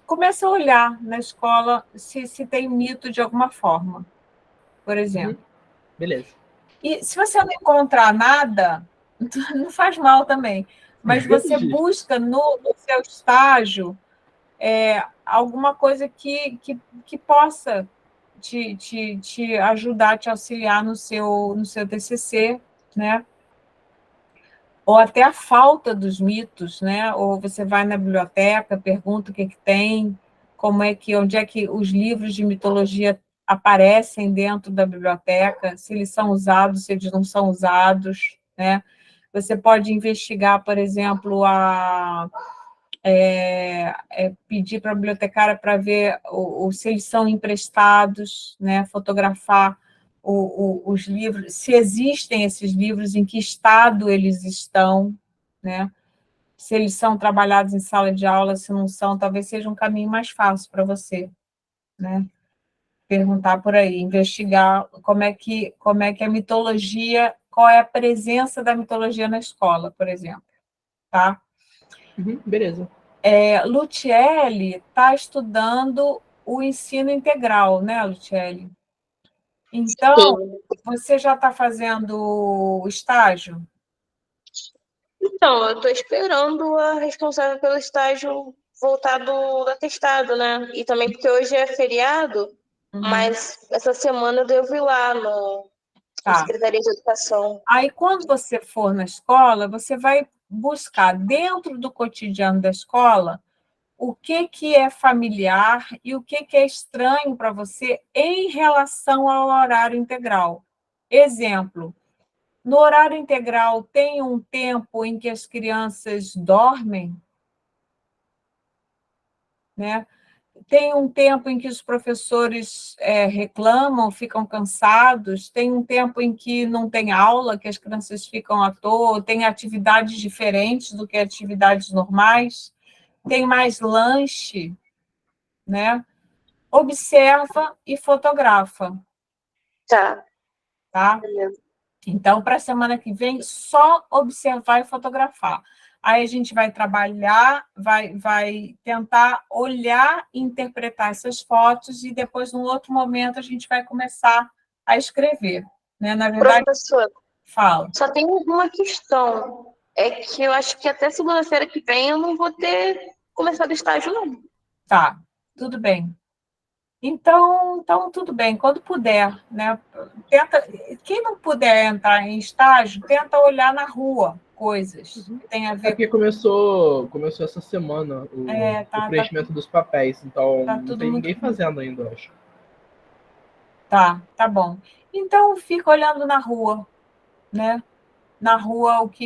Começa a olhar na escola se tem mito de alguma forma, por exemplo. Beleza. E se você não encontrar nada, não faz mal também, mas você busca no seu estágio alguma coisa que possa te ajudar, te auxiliar no seu TCC, né? Ou até a falta dos mitos, né? Ou você vai na biblioteca, pergunta o que tem, onde é que os livros de mitologia aparecem dentro da biblioteca, se eles são usados, se eles não são usados, né? Você pode investigar, por exemplo, pedir para a bibliotecária para ver se eles são emprestados, né? Fotografar os livros, se existem esses livros, em que estado eles estão, né? Se eles são trabalhados em sala de aula, se não são, talvez seja um caminho mais fácil para você, né? Perguntar por aí, investigar como é que a mitologia, qual é a presença da mitologia na escola, por exemplo, tá? Beleza. Luciele está estudando o ensino integral, né, Luciele? Então, Sim. você já está fazendo o estágio? Então, eu estou esperando a responsável pelo estágio voltar do atestado, né? E também porque hoje é feriado, mas essa semana eu devo ir lá na Tá. Secretaria de Educação. Aí, quando você for na escola, você vai buscar dentro do cotidiano da escola o que é familiar e o que é estranho para você em relação ao horário integral. Exemplo, no horário integral tem um tempo em que as crianças dormem, né? Tem um tempo em que os professores reclamam, ficam cansados, tem um tempo em que não tem aula, que as crianças ficam à toa, tem atividades diferentes do que atividades normais, tem mais lanche, né? Observa e fotografa, Tá. tá? Beleza. Então, para a semana que vem, só observar e fotografar. Aí a gente vai trabalhar, vai tentar olhar e interpretar essas fotos, e depois, num outro momento, a gente vai começar a escrever, né? Na verdade, Professor, fala. só tem uma questão. É que eu acho que até segunda-feira que vem eu não vou ter começado o estágio, não. Tá, tudo bem. Então, tudo bem, quando puder, né? Quem não puder entrar em estágio, tenta olhar na rua coisas que tem a ver porque começou essa semana o preenchimento dos papéis, então tá não tudo tem muito. ninguém fazendo ainda, eu acho. Tá bom. Então, fica olhando na rua, né? Na rua, o que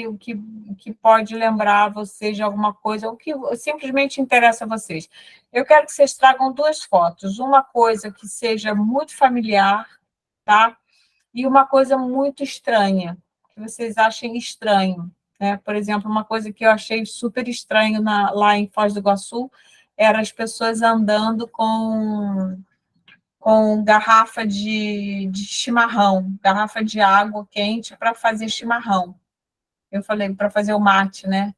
pode lembrar vocês de alguma coisa, o que simplesmente interessa a vocês. Eu quero que vocês tragam 2 fotos, uma coisa que seja muito familiar, tá? E uma coisa muito estranha, que vocês achem estranho, né? Por exemplo, uma coisa que eu achei super estranho lá em Foz do Iguaçu era as pessoas andando com garrafa de chimarrão, garrafa de água quente para fazer chimarrão. Eu falei, para fazer o mate, né?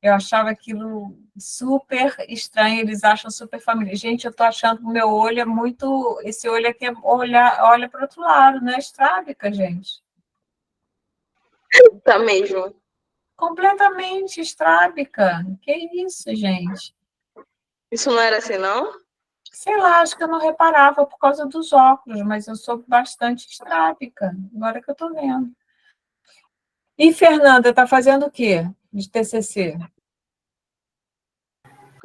Eu achava aquilo super estranho, eles acham super familiar. Gente, eu estou achando que o meu olho é muito. Esse olho aqui olha para o outro lado, né? Estrábica, gente. Tá mesmo. Completamente estrábica. Que isso, gente? Isso não era assim, não? Sei lá, acho que eu não reparava por causa dos óculos, mas eu sou bastante estrábica, agora que eu estou vendo. E Fernanda, está fazendo o quê de TCC?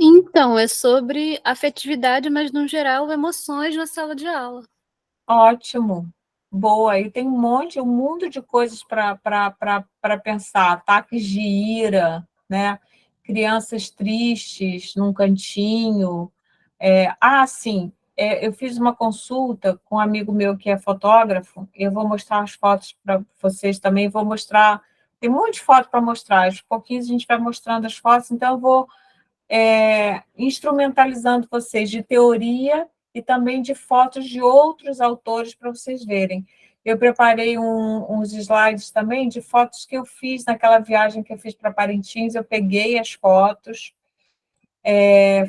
Então, é sobre afetividade, mas no geral, emoções na sala de aula. Ótimo. Boa, e tem um mundo de coisas para pensar, ataques de ira, né? Crianças tristes num cantinho. Sim, eu fiz uma consulta com um amigo meu que é fotógrafo, eu vou mostrar as fotos para vocês também, vou mostrar, tem um monte de foto para mostrar, aos pouquinhos a gente vai mostrando as fotos, então eu vou instrumentalizando vocês de teoria e também de fotos de outros autores para vocês verem. Eu preparei uns slides também de fotos que eu fiz naquela viagem que eu fiz para Parintins, eu peguei as fotos,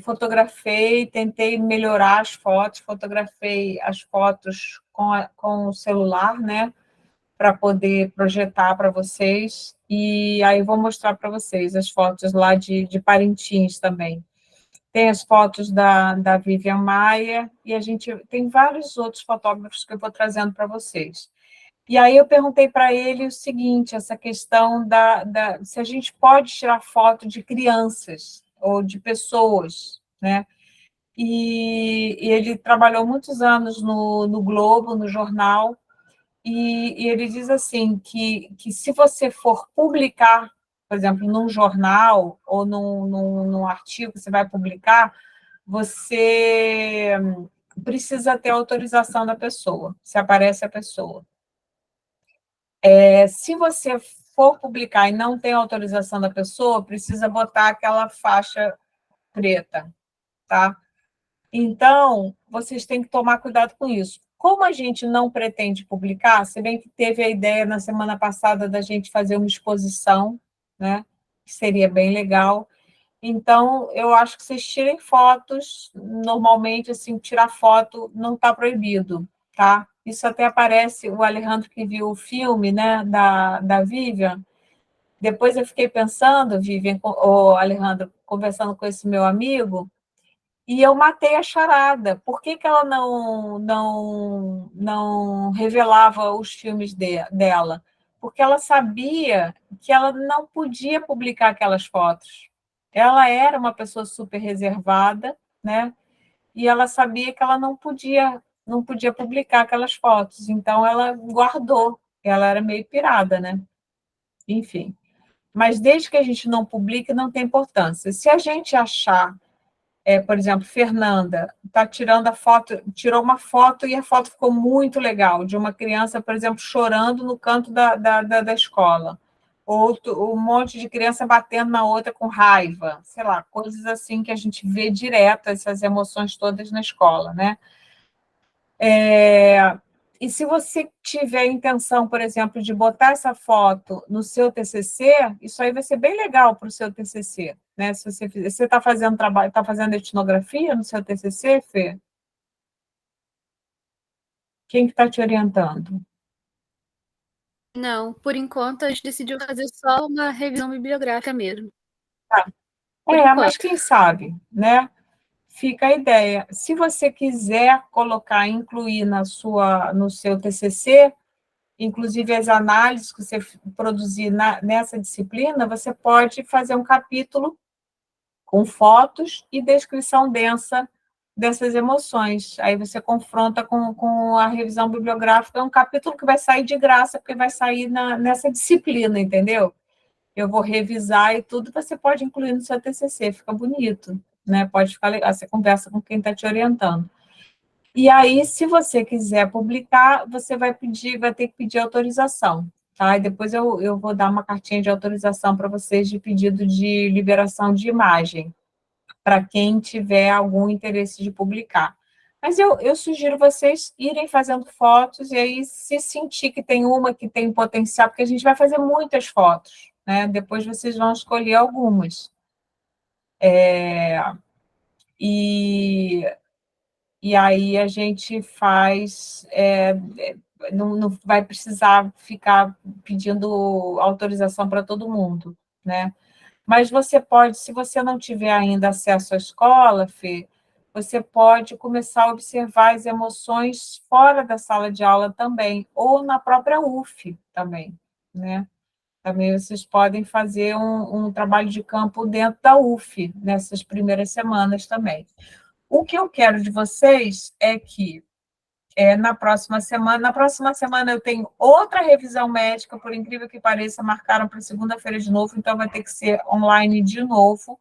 fotografei, tentei melhorar as fotos, fotografei as fotos com o celular, né, para poder projetar para vocês, e aí vou mostrar para vocês as fotos lá de Parintins também. Tem as fotos da Vivian Maia, e a gente tem vários outros fotógrafos que eu vou trazendo para vocês. E aí eu perguntei para ele o seguinte, essa questão se a gente pode tirar foto de crianças ou de pessoas, né? E ele trabalhou muitos anos no Globo, no jornal, e ele diz assim, que se você for publicar, por exemplo, num jornal ou num artigo que você vai publicar, você precisa ter autorização da pessoa, se aparece a pessoa. Se você for publicar e não tem autorização da pessoa, precisa botar aquela faixa preta, tá? Então, vocês têm que tomar cuidado com isso. Como a gente não pretende publicar, se bem que teve a ideia na semana passada da gente fazer uma exposição, né? Que seria bem legal. Então, eu acho que vocês tirem fotos, normalmente, assim, tirar foto não está proibido, tá? Isso até aparece, o Alejandro que viu o filme, né, da Vivian, depois eu fiquei pensando, Vivian, o Alejandro, conversando com esse meu amigo, e eu matei a charada. Por que ela não revelava os filmes dela? Porque ela sabia que ela não podia publicar aquelas fotos. Ela era uma pessoa super reservada, né? E ela sabia que ela não podia publicar aquelas fotos. Então, ela guardou. Ela era meio pirada, né? Enfim. Mas desde que a gente não publique, não tem importância. Se a gente achar por exemplo, Fernanda está tirando a foto, tirou uma foto e a foto ficou muito legal, de uma criança, por exemplo, chorando no canto da escola. Ou um monte de criança batendo na outra com raiva, sei lá, coisas assim que a gente vê direto, essas emoções todas na escola, né? E se você tiver a intenção, por exemplo, de botar essa foto no seu TCC, isso aí vai ser bem legal para o seu TCC, né? Se você está fazendo trabalho, está fazendo etnografia no seu TCC, Fê? Quem que está te orientando? Não, por enquanto a gente decidiu fazer só uma revisão bibliográfica mesmo. Tá. Por Mas enquanto. quem sabe, né? Fica a ideia. Se você quiser colocar, incluir no seu TCC, inclusive as análises que você produzir nessa disciplina, você pode fazer um capítulo com fotos e descrição densa dessas emoções. Aí você confronta com a revisão bibliográfica, é um capítulo que vai sair de graça, porque vai sair nessa disciplina, entendeu? Eu vou revisar e tudo, você pode incluir no seu TCC, fica bonito, né? Pode ficar legal, você conversa com quem está te orientando. E aí, se você quiser publicar, você vai ter que pedir autorização, tá? E depois eu vou dar uma cartinha de autorização para vocês de pedido de liberação de imagem, para quem tiver algum interesse de publicar. Mas eu sugiro vocês irem fazendo fotos, e aí, se sentir que tem uma que tem potencial, porque a gente vai fazer muitas fotos, né? Depois vocês vão escolher algumas. E aí a gente faz, não vai precisar ficar pedindo autorização para todo mundo, né? Mas você pode, se você não tiver ainda acesso à escola, Fê, você pode começar a observar as emoções fora da sala de aula também, ou na própria UF também, né? Também vocês podem fazer um trabalho de campo dentro da UF, nessas primeiras semanas também. O que eu quero de vocês é que na próxima semana eu tenho outra revisão médica, por incrível que pareça, marcaram para segunda-feira de novo, então vai ter que ser online de novo.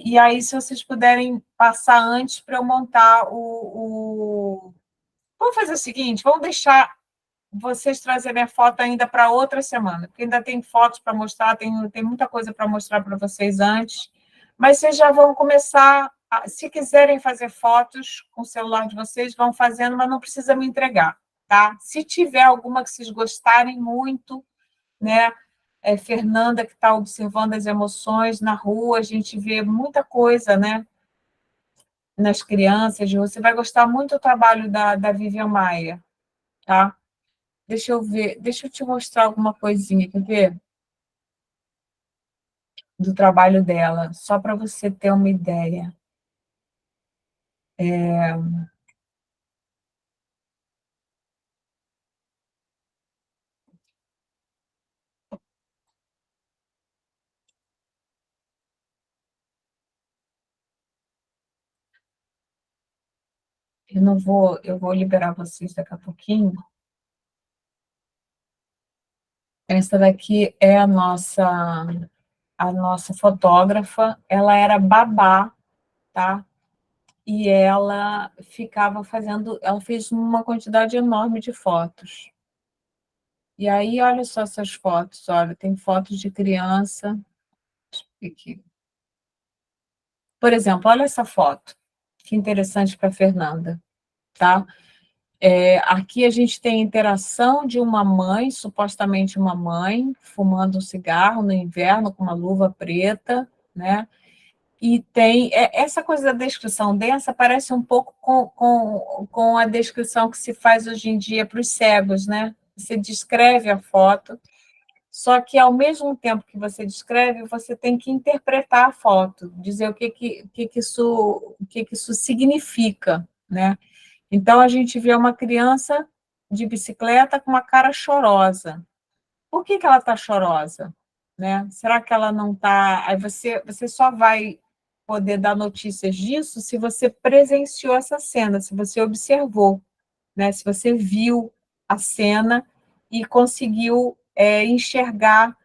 E aí, se vocês puderem passar antes para eu montar Vamos fazer o seguinte, vamos deixar vocês trazerem a foto ainda para outra semana, porque ainda tem fotos para mostrar, tem muita coisa para mostrar para vocês antes, mas vocês já vão começar, se quiserem fazer fotos com o celular de vocês, vão fazendo, mas não precisa me entregar, tá? Se tiver alguma que vocês gostarem muito, né? Fernanda, que está observando as emoções na rua, a gente vê muita coisa, né? Nas crianças, você vai gostar muito do trabalho da Vivian Maia, tá? Deixa eu ver, deixa eu te mostrar alguma coisinha, quer ver? Do trabalho dela, só para você ter uma ideia. Eu vou liberar vocês daqui a pouquinho. Essa daqui é a nossa fotógrafa, ela era babá, tá? E ela ficava ela fez uma quantidade enorme de fotos. E aí, olha só essas fotos, olha, tem fotos de criança. Aqui. Por exemplo, olha essa foto, que interessante para a Fernanda, tá? Aqui a gente tem a interação de uma mãe, supostamente uma mãe, fumando um cigarro no inverno com uma luva preta, né? E tem essa coisa da descrição densa parece um pouco com a descrição que se faz hoje em dia para os cegos, né? Você descreve a foto, só que ao mesmo tempo que você descreve, você tem que interpretar a foto, dizer o que isso significa, né? Então a gente vê uma criança de bicicleta com uma cara chorosa. Por que ela está chorosa? Né? Será que ela não está... Aí você só vai poder dar notícias disso se você presenciou essa cena, se você observou, né? Se você viu a cena e conseguiu enxergar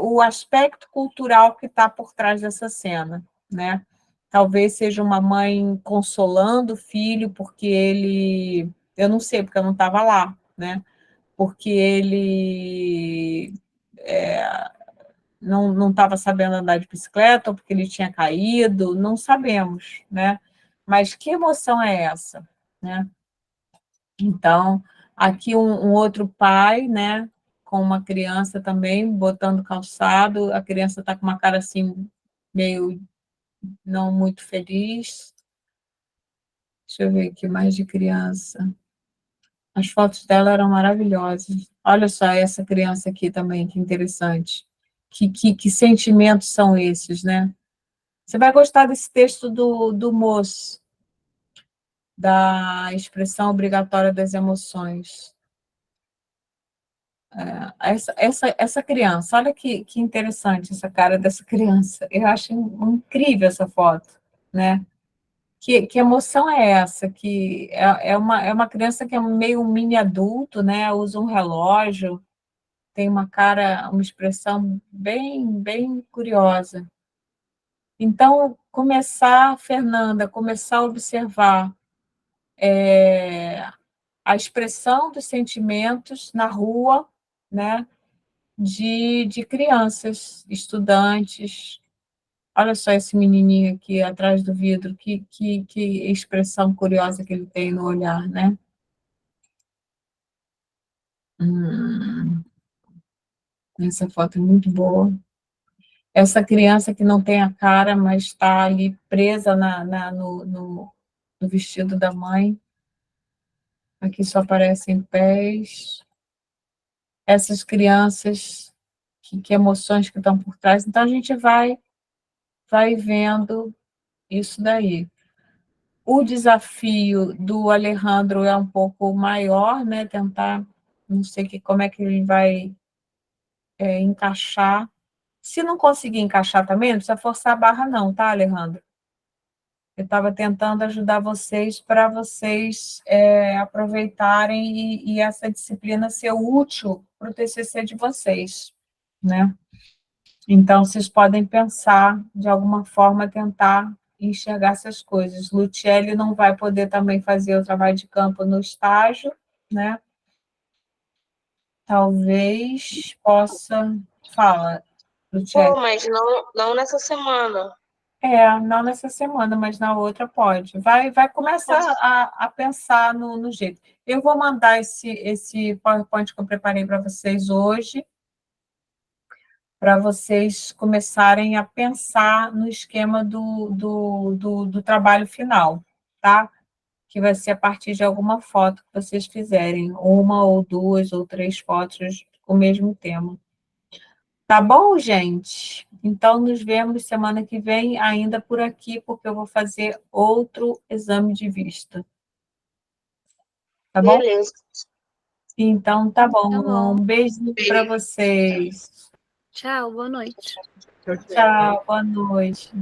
o aspecto cultural que está por trás dessa cena, né? Talvez seja uma mãe consolando o filho porque ele... Eu não sei, porque eu não estava lá, né? Porque ele não estava sabendo andar de bicicleta, ou porque ele tinha caído, não sabemos, né? Mas que emoção é essa, né? Então, aqui um outro pai, né, com uma criança também, botando calçado, a criança está com uma cara assim, meio não muito feliz. Deixa eu ver aqui mais de criança. As fotos dela eram maravilhosas. Olha só essa criança aqui também, que interessante. Que sentimentos são esses, né? Você vai gostar desse texto do Moço, da expressão obrigatória das emoções. Essa criança, olha que interessante essa cara dessa criança. Eu acho incrível essa foto, né? Que emoção é essa? Que é uma criança que é meio um mini adulto, né? Usa um relógio, tem uma cara, uma expressão bem curiosa. Então, Fernanda, começar a observar a expressão dos sentimentos na rua, né? De crianças, estudantes. Olha só esse menininho aqui atrás do vidro, que expressão curiosa que ele tem no olhar, né? Hum, essa foto é muito boa. Essa criança que não tem a cara, mas está ali presa no vestido da mãe. Aqui só aparecem pés. Essas crianças, que emoções que estão por trás. Então, a gente vai vendo isso daí. O desafio do Alejandro é um pouco maior, né? Tentar, não sei como é que ele vai encaixar. Se não conseguir encaixar também, não precisa forçar a barra não, tá, Alejandro? Eu estava tentando ajudar vocês para vocês aproveitarem e essa disciplina ser útil para o TCC de vocês, né? Então, vocês podem pensar, de alguma forma, tentar enxergar essas coisas. Luciele não vai poder também fazer o trabalho de campo no estágio, né? Talvez possa... Fala, Luciele. Pô, mas não nessa semana. Não nessa semana, mas na outra pode. Vai começar a pensar no jeito. Eu vou mandar esse PowerPoint que eu preparei para vocês hoje, para vocês começarem a pensar no esquema do trabalho final, tá? Que vai ser a partir de alguma foto que vocês fizerem, uma ou duas ou três fotos com o mesmo tema. Tá bom, gente? Então, nos vemos semana que vem, ainda por aqui, porque eu vou fazer outro exame de vista. Tá bom? Beleza. Então, tá bom. Tá bom. Um beijinho para vocês. Tchau, boa noite. Tchau, tchau. Tchau, boa noite.